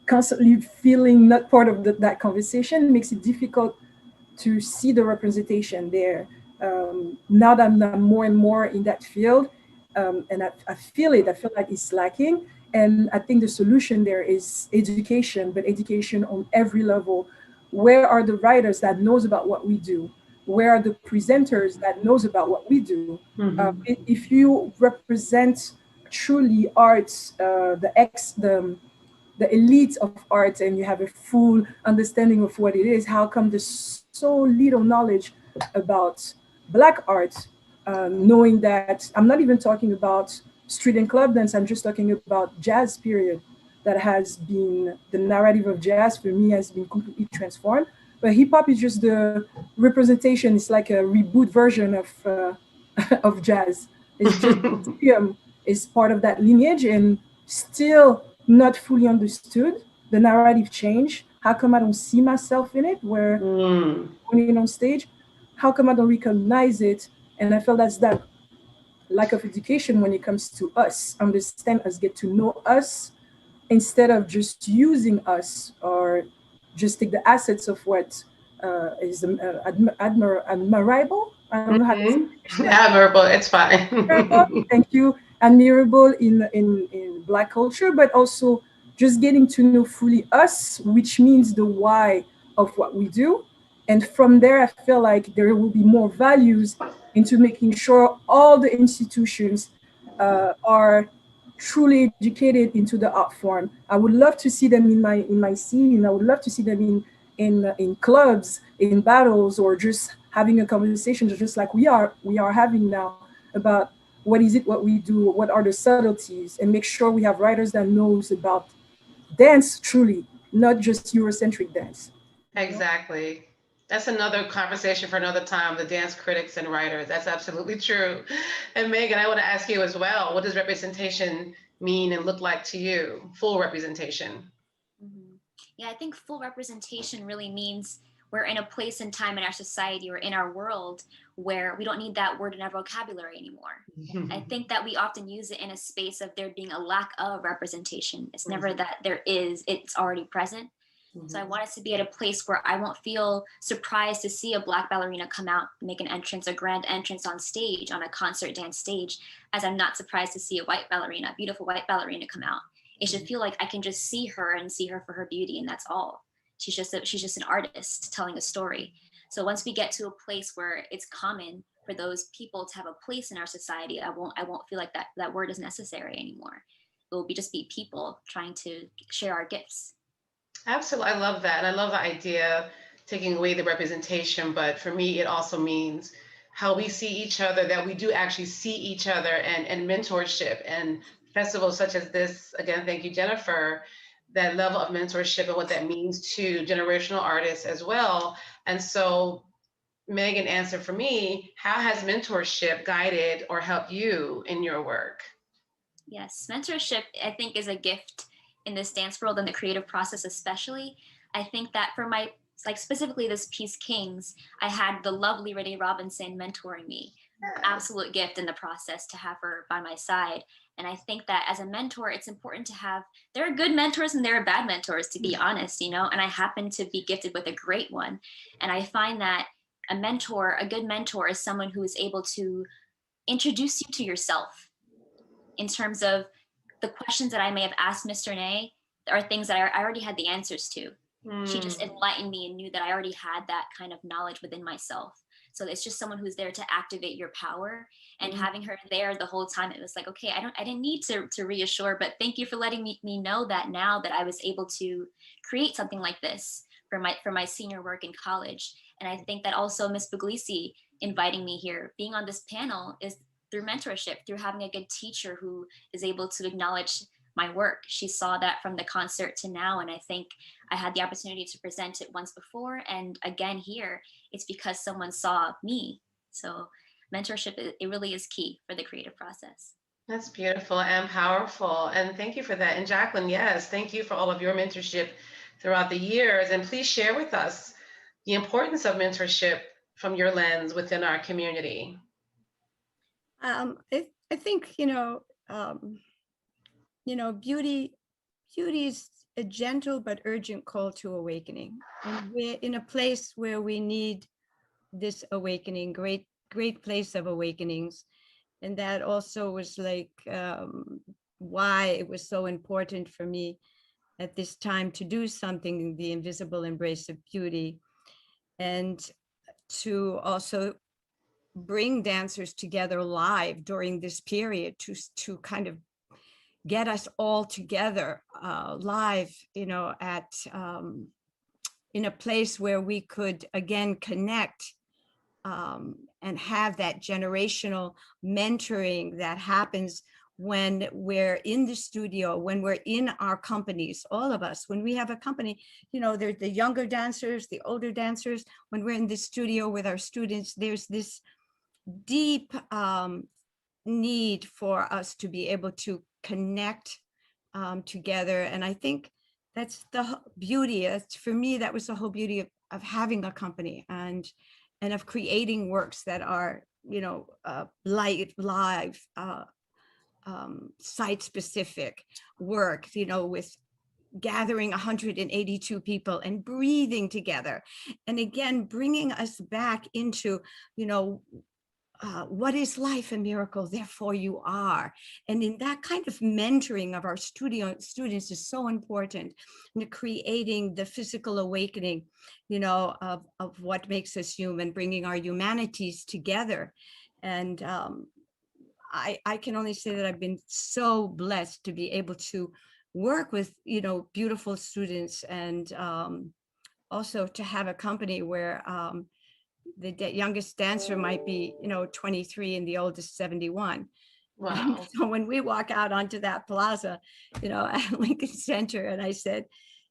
constantly feeling not part of that conversation makes it difficult to see the representation there. Now that I'm more and more in that field, and I feel like it's lacking. And I think the solution there is education, but education on every level. Where are the writers that knows about what we do? Where are the presenters that knows about what we do? If you represent truly arts, the elite of art, and you have a full understanding of what it is, how come there's so little knowledge about Black art? Knowing that I'm not even talking about street and club dance, I'm just talking about jazz period, that has been, the narrative of jazz for me has been completely transformed. But hip hop is just the representation. It's like a reboot version of of jazz. It's just is part of that lineage and still not fully understood. The narrative change. How come I don't see myself in it? Where when it on stage, how come I don't recognize it? And I feel that's that lack of education when it comes to us, understand us, get to know us, instead of just using us or just take the assets of what is admirable. I don't know how to say it. Admirable, it's fine. Admirable, thank you. Admirable in Black culture, but also just getting to know fully us, which means the why of what we do. And from there, I feel like there will be more values into making sure all the institutions are truly educated into the art form. I would love to see them in my scene. I would love to see them in clubs, in battles, or just having a conversation just like we are having now about what is it, what we do, what are the subtleties, and make sure we have writers that knows about dance truly, not just Eurocentric dance. Exactly. That's another conversation for another time, the dance critics and writers. That's absolutely true. And Megan, I want to ask you as well, what does representation mean and look like to you? Full representation. Yeah, I think full representation really means we're in a place and time in our society or in our world where we don't need that word in our vocabulary anymore. I think that we often use it in a space of there being a lack of representation. It's never that there is, it's already present. So I want us to be at a place where I won't feel surprised to see a Black ballerina come out, make an entrance, a grand entrance on stage, on a concert dance stage, as I'm not surprised to see a white ballerina, beautiful white ballerina come out. It should feel like I can just see her and see her for her beauty, and that's all. She's just an artist telling a story. So once we get to a place where it's common for those people to have a place in our society, I won't feel like that word is necessary anymore. It will just be people trying to share our gifts. Absolutely. I love that. I love the idea, taking away the representation, but for me, it also means how we see each other, that we do actually see each other, and mentorship and festivals such as this. Again, thank you, Jennifer, that level of mentorship and what that means to generational artists as well. And so, Megan, answer for me, how has mentorship guided or helped you in your work? Yes, mentorship, I think, is a gift in this dance world and the creative process especially. I think that for my, specifically this piece, Kings, I had the lovely Renee Robinson mentoring me. Absolute gift in the process to have her by my side. And I think that as a mentor, it's important to have, there are good mentors and there are bad mentors, to be honest, and I happen to be gifted with a great one. And I find that a good mentor is someone who is able to introduce you to yourself in terms of the questions that I may have asked Mr. Ney are things that I already had the answers to. She just enlightened me and knew that I already had that kind of knowledge within myself. So it's just someone who's there to activate your power. And having her there the whole time, it was like, okay, I didn't need to reassure, but thank you for letting me know that now that I was able to create something like this for my senior work in college. And I think that also Miss Puglisi inviting me here, being on this panel, is through mentorship, through having a good teacher who is able to acknowledge my work. She saw that from the concert to now, and I think I had the opportunity to present it once before, and again here, it's because someone saw me. So mentorship, it really is key for the creative process. That's beautiful and powerful, and thank you for that. And Jacqueline, yes, thank you for all of your mentorship throughout the years, and please share with us the importance of mentorship from your lens within our community. I think, beauty is a gentle but urgent call to awakening. And we're in a place where we need this awakening, great place of awakenings. And that also was like why it was so important for me at this time to do something, the invisible embrace of beauty, and to also bring dancers together live during this period to kind of get us all together live, at in a place where we could again connect and have that generational mentoring that happens when we're in the studio, when we're in our companies, all of us, when we have a company, there's the younger dancers, the older dancers, when we're in the studio with our students, there's this deep need for us to be able to connect together. And I think that's the beauty. For me, that was the whole beauty of having a company and of creating works that are, live, site-specific work, with gathering 182 people and breathing together. And again, bringing us back into, what is life? A miracle, therefore you are. And in that kind of mentoring of our students is so important in creating the physical awakening, of what makes us human, bringing our humanities together. And I can only say that I've been so blessed to be able to work with, beautiful students, and also to have a company where the youngest dancer might be, 23 and the oldest 71. Wow. And so when we walk out onto that plaza, at Lincoln Center, and I said,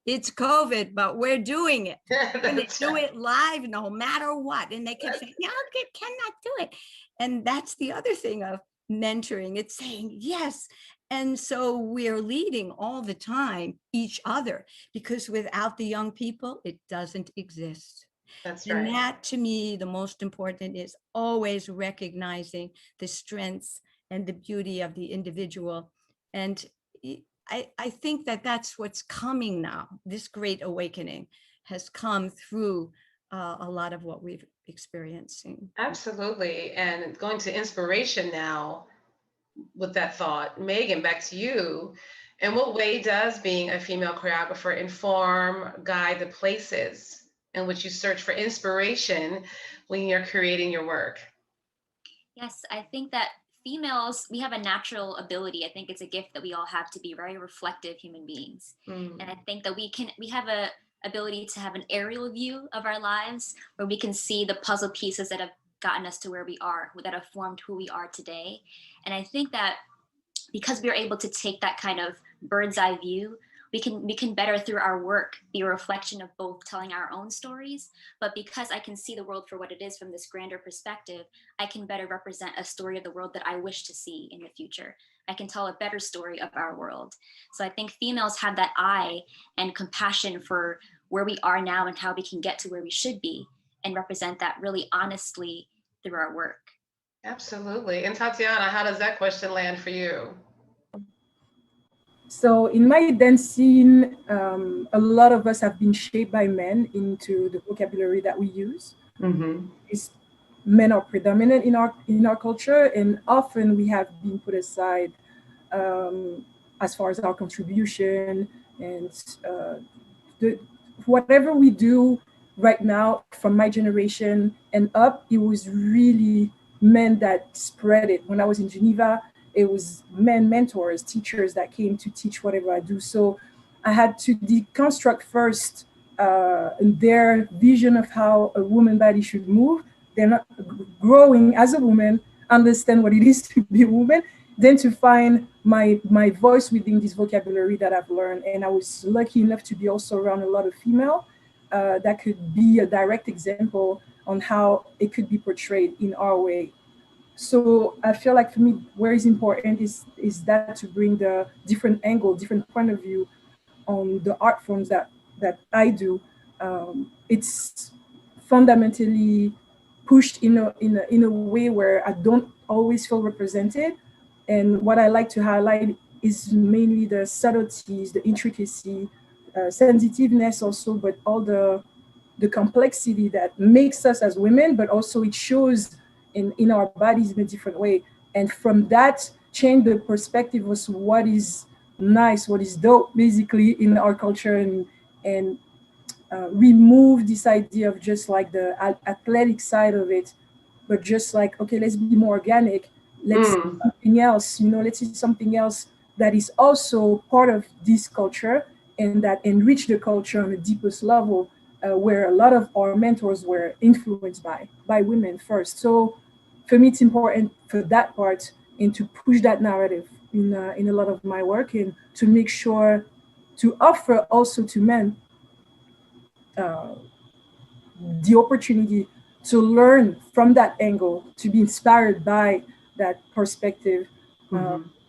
it's COVID, but we're doing it. We're going to do it live no matter what. And they kept saying, no, you cannot do it. And that's the other thing of mentoring. It's saying yes. And so we're leading all the time each other, because without the young people, it doesn't exist. That's right. And that, to me, the most important is always recognizing the strengths and the beauty of the individual. And I think that that's what's coming now. This great awakening has come through a lot of what we've experiencing. Absolutely. And going to inspiration now with that thought, Megan, back to you. In what way does being a female choreographer inform, guide the places in which you search for inspiration when you're creating your work? Yes, I think that females, we have a natural ability. I think it's a gift that we all have to be very reflective human beings. And I think that we have a ability to have an aerial view of our lives, where we can see the puzzle pieces that have gotten us to where we are, that have formed who we are today. And I think that because we are able to take that kind of bird's eye view, we can better, through our work, be a reflection of both telling our own stories, but because I can see the world for what it is from this grander perspective, I can better represent a story of the world that I wish to see in the future. I can tell a better story of our world. So I think females have that eye and compassion for where we are now and how we can get to where we should be, and represent that really honestly through our work. Absolutely. And Tatiana, how does that question land for you? So in my dance scene, a lot of us have been shaped by men into the vocabulary that we use. Men are predominant in our culture, and often we have been put aside as far as our contribution and whatever we do right now, from my generation and up, it was really men that spread it. When I was in Geneva, it was men mentors, teachers that came to teach whatever I do. So I had to deconstruct first their vision of how a woman body should move. They're not growing as a woman, understand what it is to be a woman, then to find my voice within this vocabulary that I've learned. And I was lucky enough to be also around a lot of female that could be a direct example on how it could be portrayed in our way. So I feel like for me, where is important is that to bring the different angle, different point of view on the art forms that I do. It's fundamentally pushed in a way where I don't always feel represented. And what I like to highlight is mainly the subtleties, the intricacy, sensitiveness also, but all the complexity that makes us as women, but also it shows in our bodies in a different way. And from that, change the perspective was what is nice, what is dope, basically, in our culture, and remove this idea of just like the athletic side of it, but just like, okay, let's be more organic. Let's see something else, let's see something else that is also part of this culture and that enrich the culture on the deepest level, where a lot of our mentors were influenced by women first. So for me, it's important for that part and to push that narrative in a lot of my work, and to make sure to offer also to men the opportunity to learn from that angle, to be inspired by that perspective.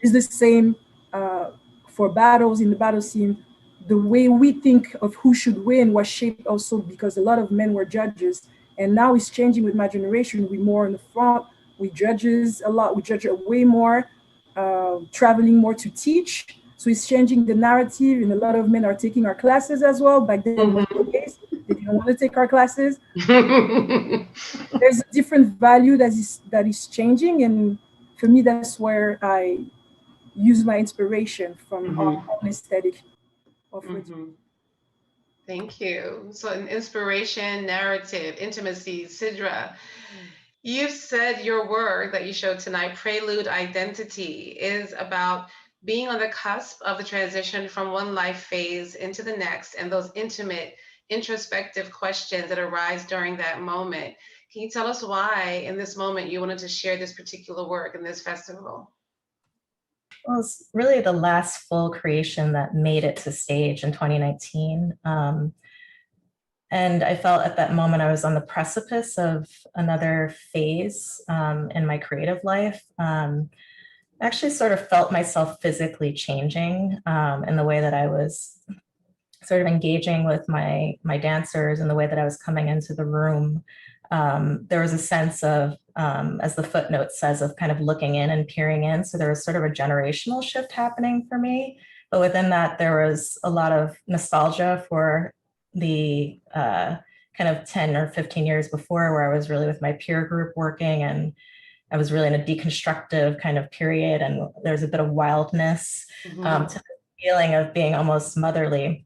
Is the same for battles in the battle scene. The way we think of who should win was shaped also because a lot of men were judges, and now it's changing with my generation. We're more in the front. We judges a lot. We judge way more, traveling more to teach. So it's changing the narrative, and a lot of men are taking our classes as well. Back then, they didn't want to take our classes. There's a different value that is changing, and for me, that's where I use my inspiration from our own aesthetic of Thank you. So an inspiration, narrative, intimacy. Sidra, you've said your work that you showed tonight, Prelude Identity, is about being on the cusp of the transition from one life phase into the next, and those intimate, introspective questions that arise during that moment. Can you tell us why in this moment you wanted to share this particular work in this festival? Well, it's really the last full creation that made it to stage in 2019. And I felt at that moment I was on the precipice of another phase in my creative life. I actually sort of felt myself physically changing in the way that I was sort of engaging with my dancers and the way that I was coming into the room. There was a sense of, as the footnote says, of kind of looking in and peering in. So there was sort of a generational shift happening for me. But within that, there was a lot of nostalgia for the kind of 10 or 15 years before, where I was really with my peer group working, and I was really in a deconstructive kind of period. And there's a bit of wildness to the feeling of being almost motherly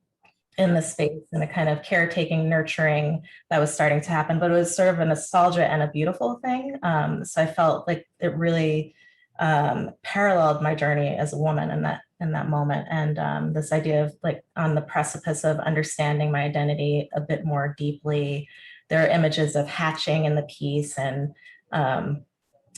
in the space, and a kind of caretaking, nurturing that was starting to happen. But it was sort of a nostalgia and a beautiful thing. So I felt like it really paralleled my journey as a woman in that moment. And this idea of like on the precipice of understanding my identity a bit more deeply. There are images of hatching in the piece, and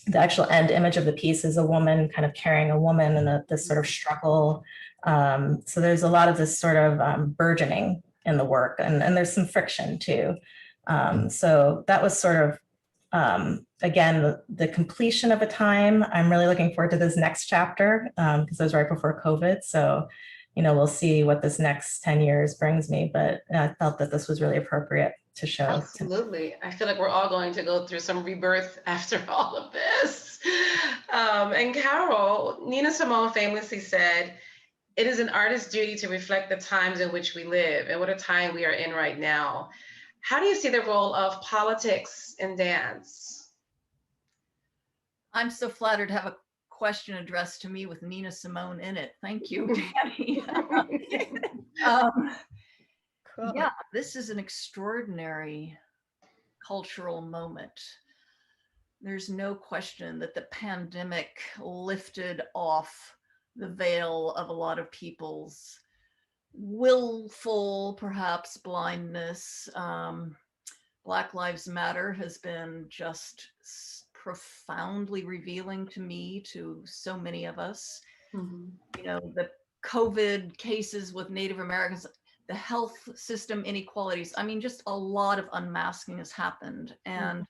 the actual end image of the piece is a woman kind of carrying a woman in this sort of struggle. So there's a lot of this sort of burgeoning in the work, and there's some friction too. So that was sort of, again, the completion of a time. I'm really looking forward to this next chapter because it was right before COVID. So, we'll see what this next 10 years brings me, but I felt that this was really appropriate to show. Absolutely. I feel like we're all going to go through some rebirth after all of this. And Carol, Nina Simone famously said, "It is an artist's duty to reflect the times in which we live, and what a time we are in right now." How do you see the role of politics in dance? I'm so flattered to have a question addressed to me with Nina Simone in it. Thank you, Danny. Yeah, this is an extraordinary cultural moment. There's no question that the pandemic lifted off the veil of a lot of people's willful, perhaps, blindness. Black Lives Matter has been just profoundly revealing to me, to so many of us. Mm-hmm. You know, the COVID cases with Native Americans, the health system inequalities. I mean, just a lot of unmasking has happened. And,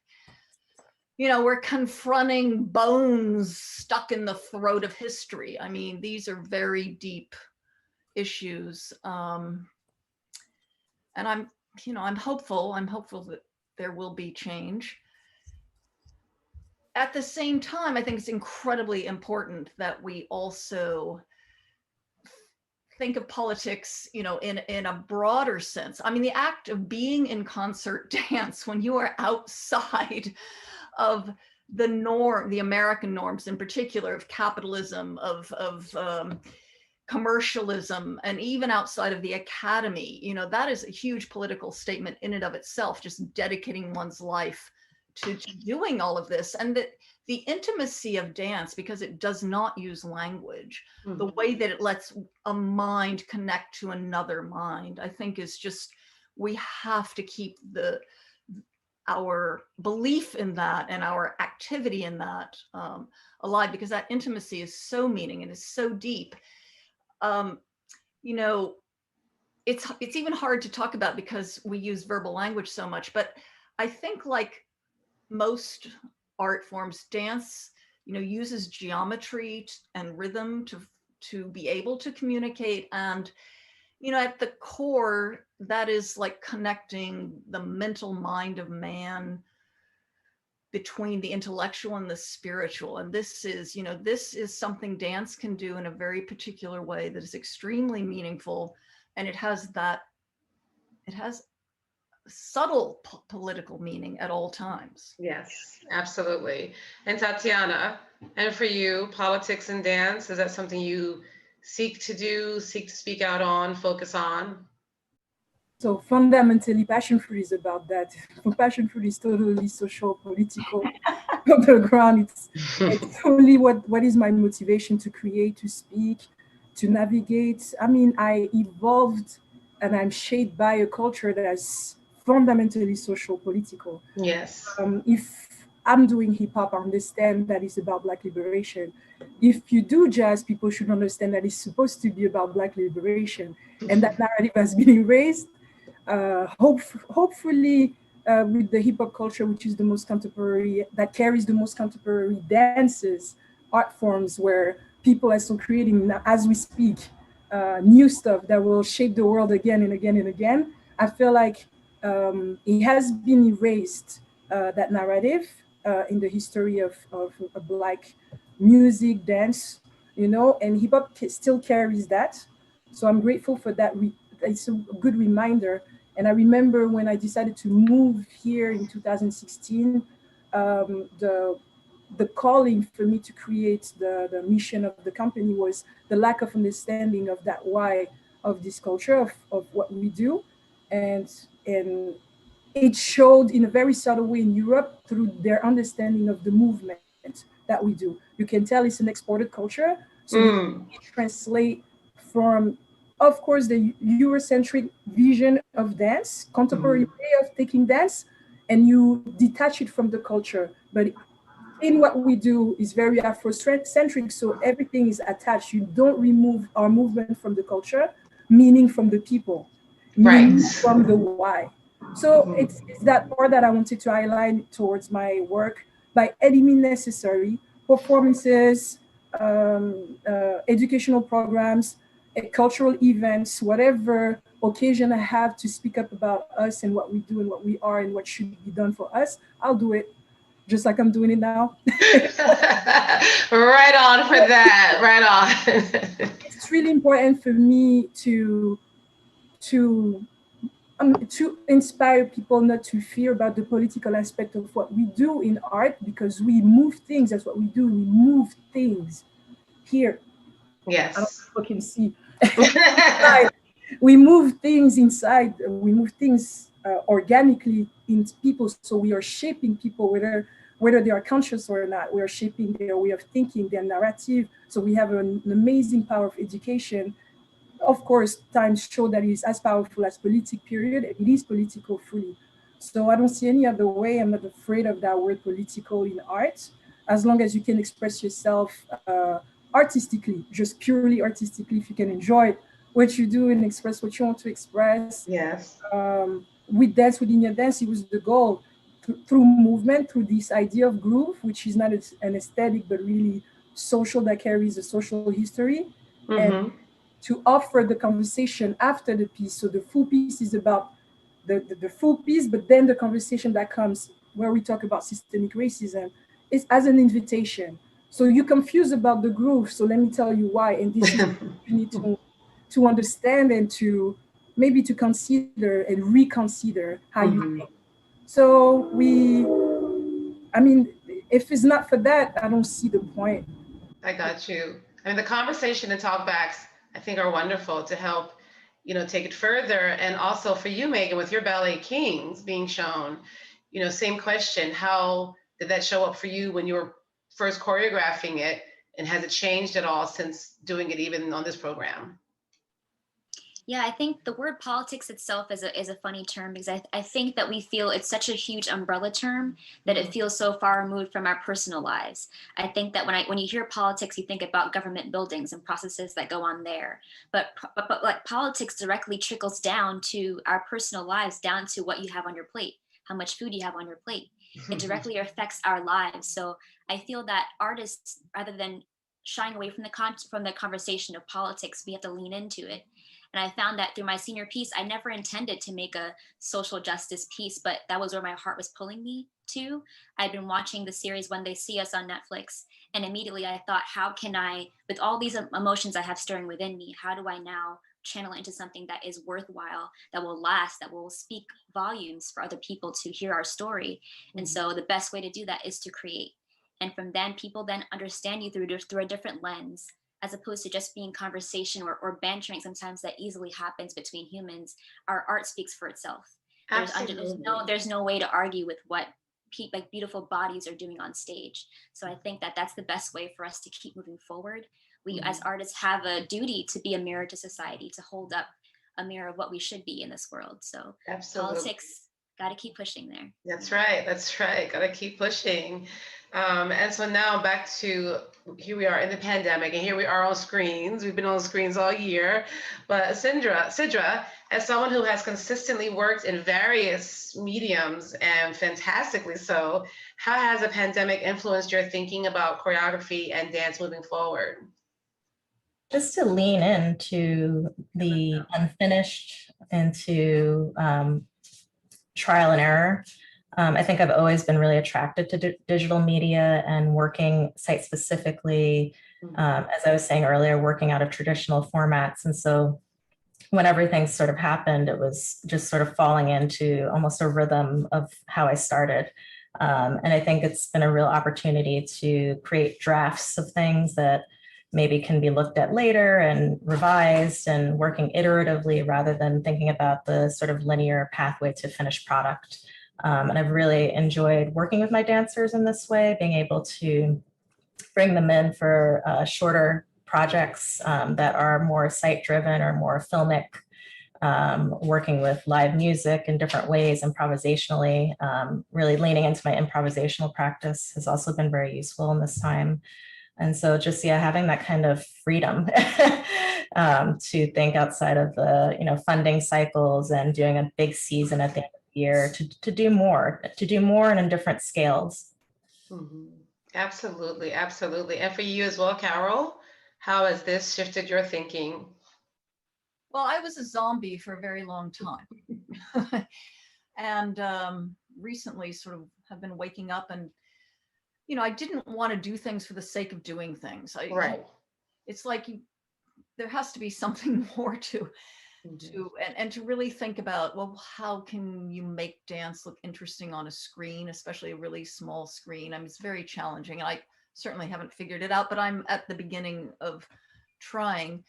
you know, we're confronting bones stuck in the throat of history. I mean, these are very deep issues. And I'm hopeful that there will be change. At the same time, I think it's incredibly important that we also think of politics, you know, in a broader sense. I mean, the act of being in concert dance, when you are outside of the norm, the American norms in particular, of capitalism, of commercialism, and even outside of the academy, you know, that is a huge political statement in and of itself, just dedicating one's life to doing all of this. And that the intimacy of dance, because it does not use language, the way that it lets a mind connect to another mind, I think is just, we have to keep our belief in that and our activity in that alive, because that intimacy is so meaning and is so deep. You know, it's even hard to talk about because we use verbal language so much, but I think, like most art forms, dance, you know, uses geometry and rhythm to be able to communicate. And, you know, at the core, that is like connecting the mental mind of man between the intellectual and the spiritual. And this is, you know, this is something dance can do in a very particular way that is extremely meaningful. And it has subtle political meaning at all times. Yes, absolutely. And Tatiana, and for you, politics and dance, is that something you seek to do, seek to speak out on, focus on? So fundamentally, passion fruit is about that. Passion fruit is totally social, political. On the ground, it's only what is my motivation to create, to speak, to navigate. I mean, I evolved and I'm shaped by a culture that is fundamentally social, political. Yes. If I'm doing hip hop, I understand that it's about Black liberation. If you do jazz, people should understand that it's supposed to be about Black liberation, and that narrative has been erased. Hopefully, with the hip hop culture, which is the most contemporary, that carries the most contemporary dances, art forms, where people are still creating, as we speak, new stuff that will shape the world again and again and again. I feel like it has been erased, that narrative in the history of Black music, dance, you know, and hip hop still carries that. So I'm grateful for that. It's a good reminder. And I remember when I decided to move here in 2016, the calling for me to create the mission of the company was the lack of understanding of that why of this culture of what we do. And it showed in a very subtle way in Europe through their understanding of the movement that we do. You can tell it's an exported culture. So you translate from, of course, the Eurocentric vision of dance, contemporary way of taking dance, and you detach it from the culture. But in what we do is very Afrocentric, so everything is attached. You don't remove our movement from the culture, meaning from the people, meaning from the why. So it's that part that I wanted to highlight towards my work by any means necessary, performances, educational programs, cultural events, whatever occasion I have to speak up about us and what we do and what we are and what should be done for us, I'll do it, just like I'm doing it now. Right on for that, right on. It's really important for me to inspire people not to fear about the political aspect of what we do in art, because we move things. That's what we do. We move things here. Yes. I don't know if people can see. we move things inside, we move things organically in people. So we are shaping people, whether they are conscious or not. We are shaping their way of thinking, their narrative. So we have an amazing power of education. Of course, times show that it is as powerful as political, period. It is political fully. So I don't see any other way. I'm not afraid of that word political in art, as long as you can express yourself artistically, just purely artistically. If you can enjoy what you do and express what you want to express. Yes. With Dance Within Your Dance, it was the goal through movement, through this idea of groove, which is not an aesthetic, but really social, that carries a social history. And to offer the conversation after the piece. So the full piece is about the full piece, but then the conversation that comes where we talk about systemic racism is as an invitation. So you're confused about the groove. So let me tell you why. And this is you need to understand and to maybe to consider and reconsider how you think. So I mean, if it's not for that, I don't see the point. I got you. I mean, the conversation and talkbacks, I think, are wonderful to help, take it further. And also for you, Megan, with your ballet Kings being shown, same question. How did that show up for you when you were first choreographing it? And has it changed at all since doing it even on this program? Yeah, I think the word politics itself is a funny term, because I think that we feel it's such a huge umbrella term that it feels so far removed from our personal lives. I think that when you hear politics, you think about government buildings and processes that go on there. But like politics directly trickles down to our personal lives, down to what you have on your plate, how much food you have on your plate. It directly affects our lives. So I feel that artists, rather than shying away from the conversation of politics, we have to lean into it. And I found that through my senior piece, I never intended to make a social justice piece, but that was where my heart was pulling me to. I'd been watching the series When They See Us on Netflix, and immediately I thought, how can I, with all these emotions I have stirring within me, how do I now channel it into something that is worthwhile, that will last, that will speak volumes for other people to hear our story? And so the best way to do that is to create. And from then, people then understand you through a different lens, as opposed to just being conversation or bantering sometimes that easily happens between humans. Our art speaks for itself. There's no way to argue with what beautiful bodies are doing on stage. So I think that that's the best way for us to keep moving forward. We as artists have a duty to be a mirror to society, to hold up a mirror of what we should be in this world. So politics, got to keep pushing there. That's right. Got to keep pushing. And so now back to, here we are in the pandemic, and here we are on screens. We've been on screens all year. But Sidra, as someone who has consistently worked in various mediums, and fantastically so, how has the pandemic influenced your thinking about choreography and dance moving forward? Just to lean into the unfinished, into trial and error. I think I've always been really attracted to digital media and working site specifically, as I was saying earlier, working out of traditional formats. And so when everything sort of happened, it was just sort of falling into almost a rhythm of how I started. And I think it's been a real opportunity to create drafts of things that maybe can be looked at later and revised, and working iteratively rather than thinking about the sort of linear pathway to finished product. And I've really enjoyed working with my dancers in this way, being able to bring them in for shorter projects that are more site-driven or more filmic, working with live music in different ways, improvisationally. Really leaning into my improvisational practice has also been very useful in this time. And so just, having that kind of freedom to think outside of the, funding cycles and doing a big season at the end of the year, to do more and in different scales. Absolutely. And for you as well, Carol, how has this shifted your thinking? Well, I was a zombie for a very long time. And recently sort of have been waking up, and I didn't want to do things for the sake of doing things. Right. It's like there has to be something more to really think about, well, how can you make dance look interesting on a screen, especially a really small screen? I mean, it's very challenging, and I certainly haven't figured it out, but I'm at the beginning of trying.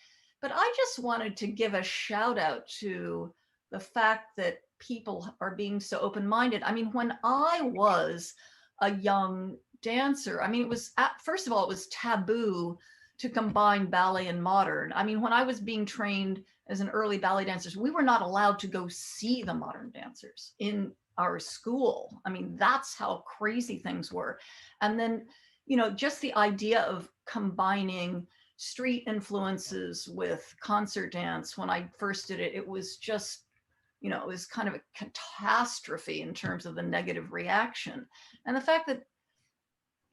But I just wanted to give a shout out to the fact that people are being so open-minded. I mean, when I was a young dancer, I mean, it was, first of all, it was taboo to combine ballet and modern. I mean, when I was being trained as an early ballet dancer, we were not allowed to go see the modern dancers in our school. I mean, that's how crazy things were. And then, you know, just the idea of combining street influences with concert dance, when I first did it, it was just, you know, it was kind of a catastrophe in terms of the negative reaction. And the fact that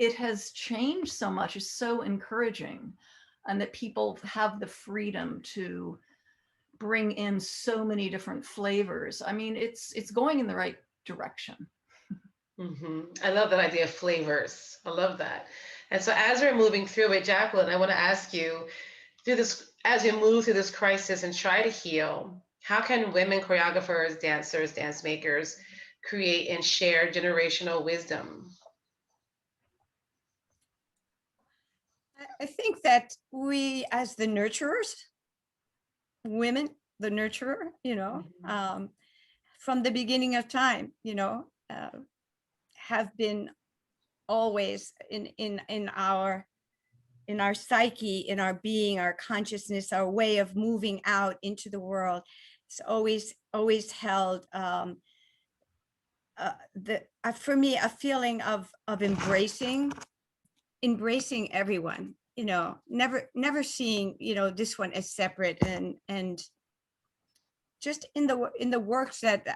it has changed so much is so encouraging, and that people have the freedom to bring in so many different flavors. I mean, it's going in the right direction. I love that idea of flavors. I love that. And so as we're moving through it, Jacqueline, I want to ask you, through this, as you move through this crisis and try to heal, how can women choreographers, dancers, dance makers create and share generational wisdom? I think that we, as the nurturers, women, the nurturer, you know, from the beginning of time, you know, have been always in our psyche, in our being, our consciousness, our way of moving out into the world. It's always held for me a feeling of embracing everyone, you know, never seeing, you know, this one as separate, and just in the works that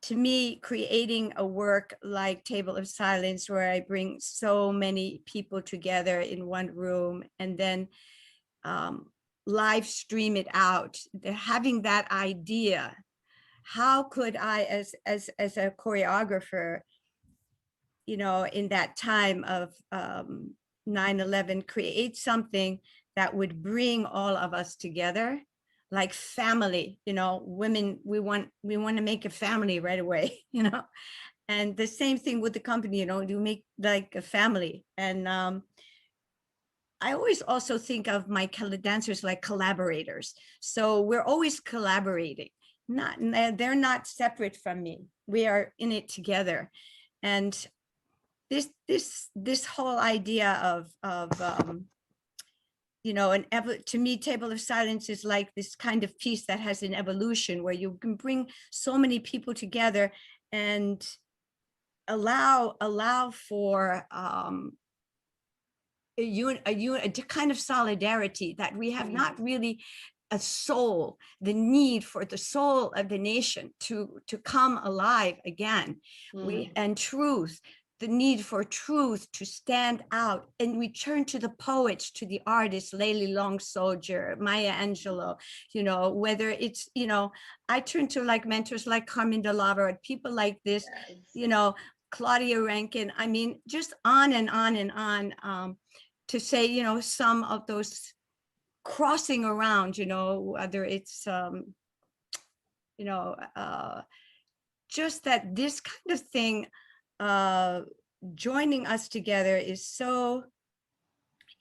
to me, creating a work like Table of Silence, where I bring so many people together in one room and then live stream it out, having that idea, how could I, as a choreographer, you know, in that time of 9/11, create something that would bring all of us together, like family, you know, women, we want to make a family right away, you know, and the same thing with the company, you know, you make like a family. And I always also think of my dancers like collaborators. So we're always collaborating, they're not separate from me. We are in it together. And this whole idea of you know, to me, Table of Silence is like this kind of piece that has an evolution, where you can bring so many people together and allow for a kind of solidarity that we have not really a soul, the need for the soul of the nation to come alive again, and truth, the need for truth to stand out. And we turn to the poets, to the artists, Layli Long Soldier, Maya Angelou, you know, whether it's, you know, I turn to like mentors like Carmen de Lara, people like this, you know, Claudia Rankin, I mean, just on and on and on, to say, you know, some of those crossing around, you know, whether it's, you know, just that this kind of thing, joining us together is so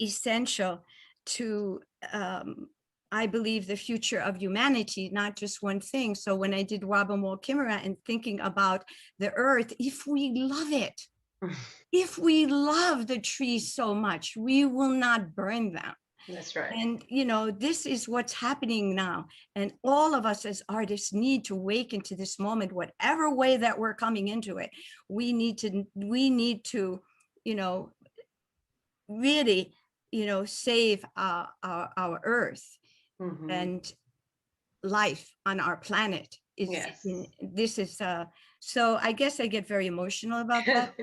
essential to, I believe, the future of humanity, not just one thing. So when I did Robin Wall Kimmerer and thinking about the earth, if we love it, if we love the trees so much, we will not burn them. That's right. And, you know, this is what's happening now. And all of us as artists need to wake into this moment, whatever way that we're coming into it. We need to, you know, really, you know, save our earth and life on our planet. This is, so I guess I get very emotional about that.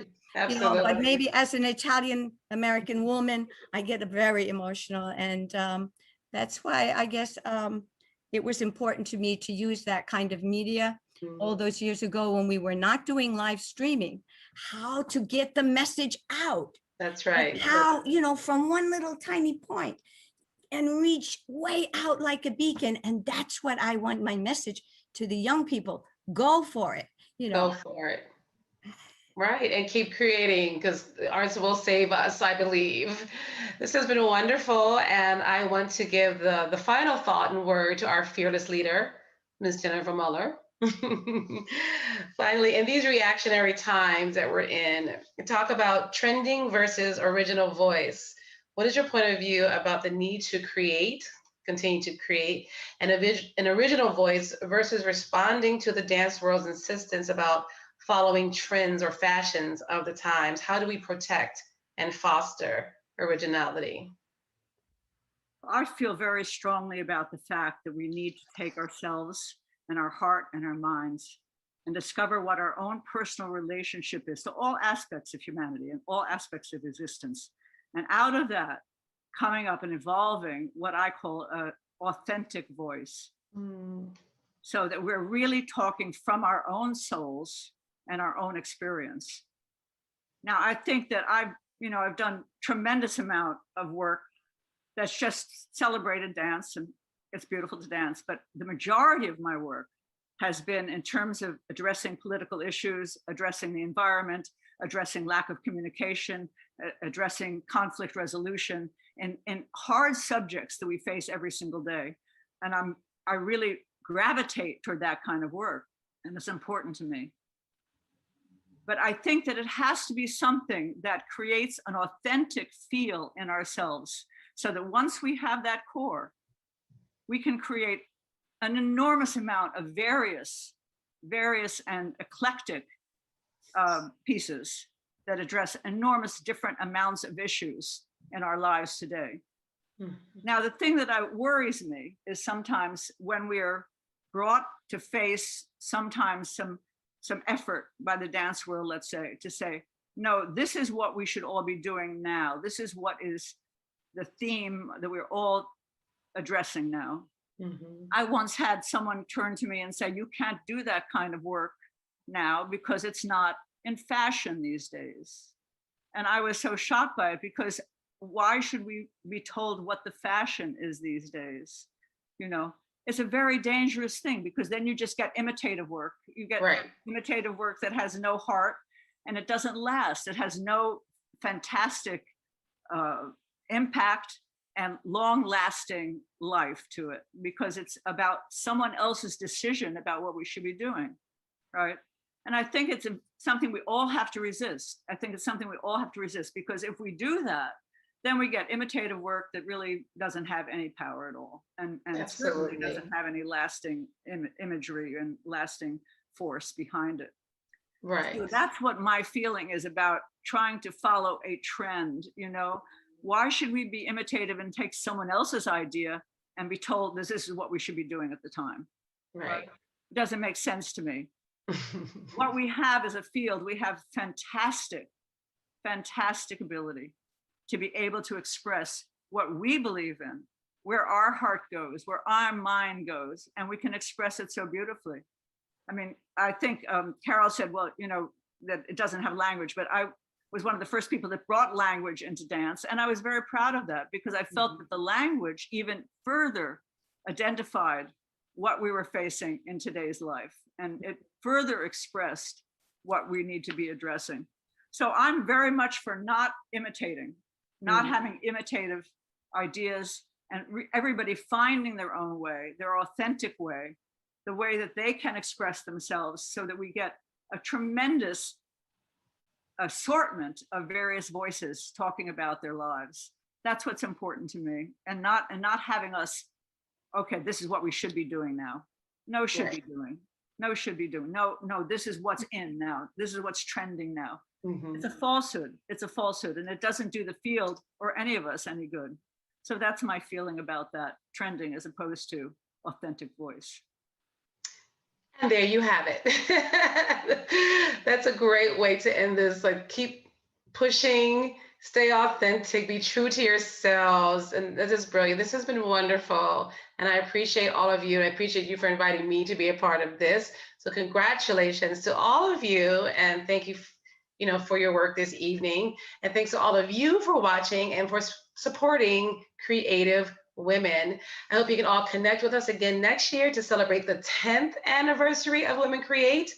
You know, but maybe as an Italian American woman, I get very emotional, and that's why I guess it was important to me to use that kind of media all those years ago when we were not doing live streaming, how to get the message out. That's right. And how, you know, from one little tiny point and reach way out like a beacon. And that's what I want my message to the young people. Go for it. You know, go for it. Right, and keep creating because the arts will save us, I believe. This has been wonderful, and I want to give the final thought and word to our fearless leader, Ms. Jennifer Muller. Finally, in these reactionary times that we're in, talk about trending versus original voice. What is your point of view about the need to create, continue to create, an original voice versus responding to the dance world's insistence about following trends or fashions of the times? How do we protect and foster originality? I feel very strongly about the fact that we need to take ourselves and our heart and our minds and discover what our own personal relationship is to all aspects of humanity and all aspects of existence. And out of that, coming up and evolving what I call an authentic voice. So that we're really talking from our own souls and our own experience. Now, I think that I've done tremendous amount of work that's just celebrated dance, and it's beautiful to dance, but the majority of my work has been in terms of addressing political issues, addressing the environment, addressing lack of communication, addressing conflict resolution, and hard subjects that we face every single day. And I really gravitate toward that kind of work, and it's important to me. But I think that it has to be something that creates an authentic feel in ourselves, so that once we have that core, we can create an enormous amount of various and eclectic pieces that address enormous different amounts of issues in our lives today. Now, the thing that worries me is sometimes when we're brought to face sometimes some effort by the dance world, let's say, to say, no, this is what we should all be doing now. This is what is the theme that we're all addressing now. I once had someone turn to me and say, you can't do that kind of work now because it's not in fashion these days. And I was so shocked by it, because why should we be told what the fashion is these days? You know, it's a very dangerous thing, because then you just get imitative work. You get imitative work that has no heart, and it doesn't last. It has no fantastic impact and long-lasting life to it, because it's about someone else's decision about what we should be doing, right? And I think it's something we all have to resist. I think it's something we all have to resist, because if we do that, then we get imitative work that really doesn't have any power at all, and it certainly doesn't have any lasting imagery and lasting force behind it. Right. So that's what my feeling is about trying to follow a trend. You know, why should we be imitative and take someone else's idea and be told this is what we should be doing at the time? Right. It doesn't make sense to me. What we have is a field. We have fantastic ability to be able to express what we believe in, where our heart goes, where our mind goes, and we can express it so beautifully. I mean, I think Carol said, well, you know, that it doesn't have language, but I was one of the first people that brought language into dance. And I was very proud of that, because I felt that the language even further identified what we were facing in today's life. And it further expressed what we need to be addressing. So I'm very much for not imitating, not having imitative ideas, and everybody finding their own way, their authentic way, the way that they can express themselves, so that we get a tremendous assortment of various voices talking about their lives. That's what's important to me, and not having us, okay, this is what we should be doing now. No, should be doing. No, should be doing. No, this is what's in now. This is what's trending now. It's a falsehood. It's a falsehood, and it doesn't do the field or any of us any good. So that's my feeling about that, trending as opposed to authentic voice. And there you have it. That's a great way to end this. Like, keep pushing, stay authentic, be true to yourselves. And this is brilliant. This has been wonderful. And I appreciate all of you. And I appreciate you for inviting me to be a part of this. So congratulations to all of you. And thank you, for your work this evening. And thanks to all of you for watching and for supporting creative women. I hope you can all connect with us again next year to celebrate the 10th anniversary of Women Create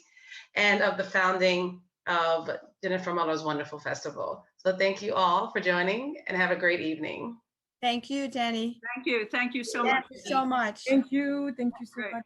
and of the founding of Jennifer Muller's wonderful festival. So thank you all for joining and have a great evening. Thank you, Jenny. Thank you. Thank you so Thank much. you so much. Thank you so much.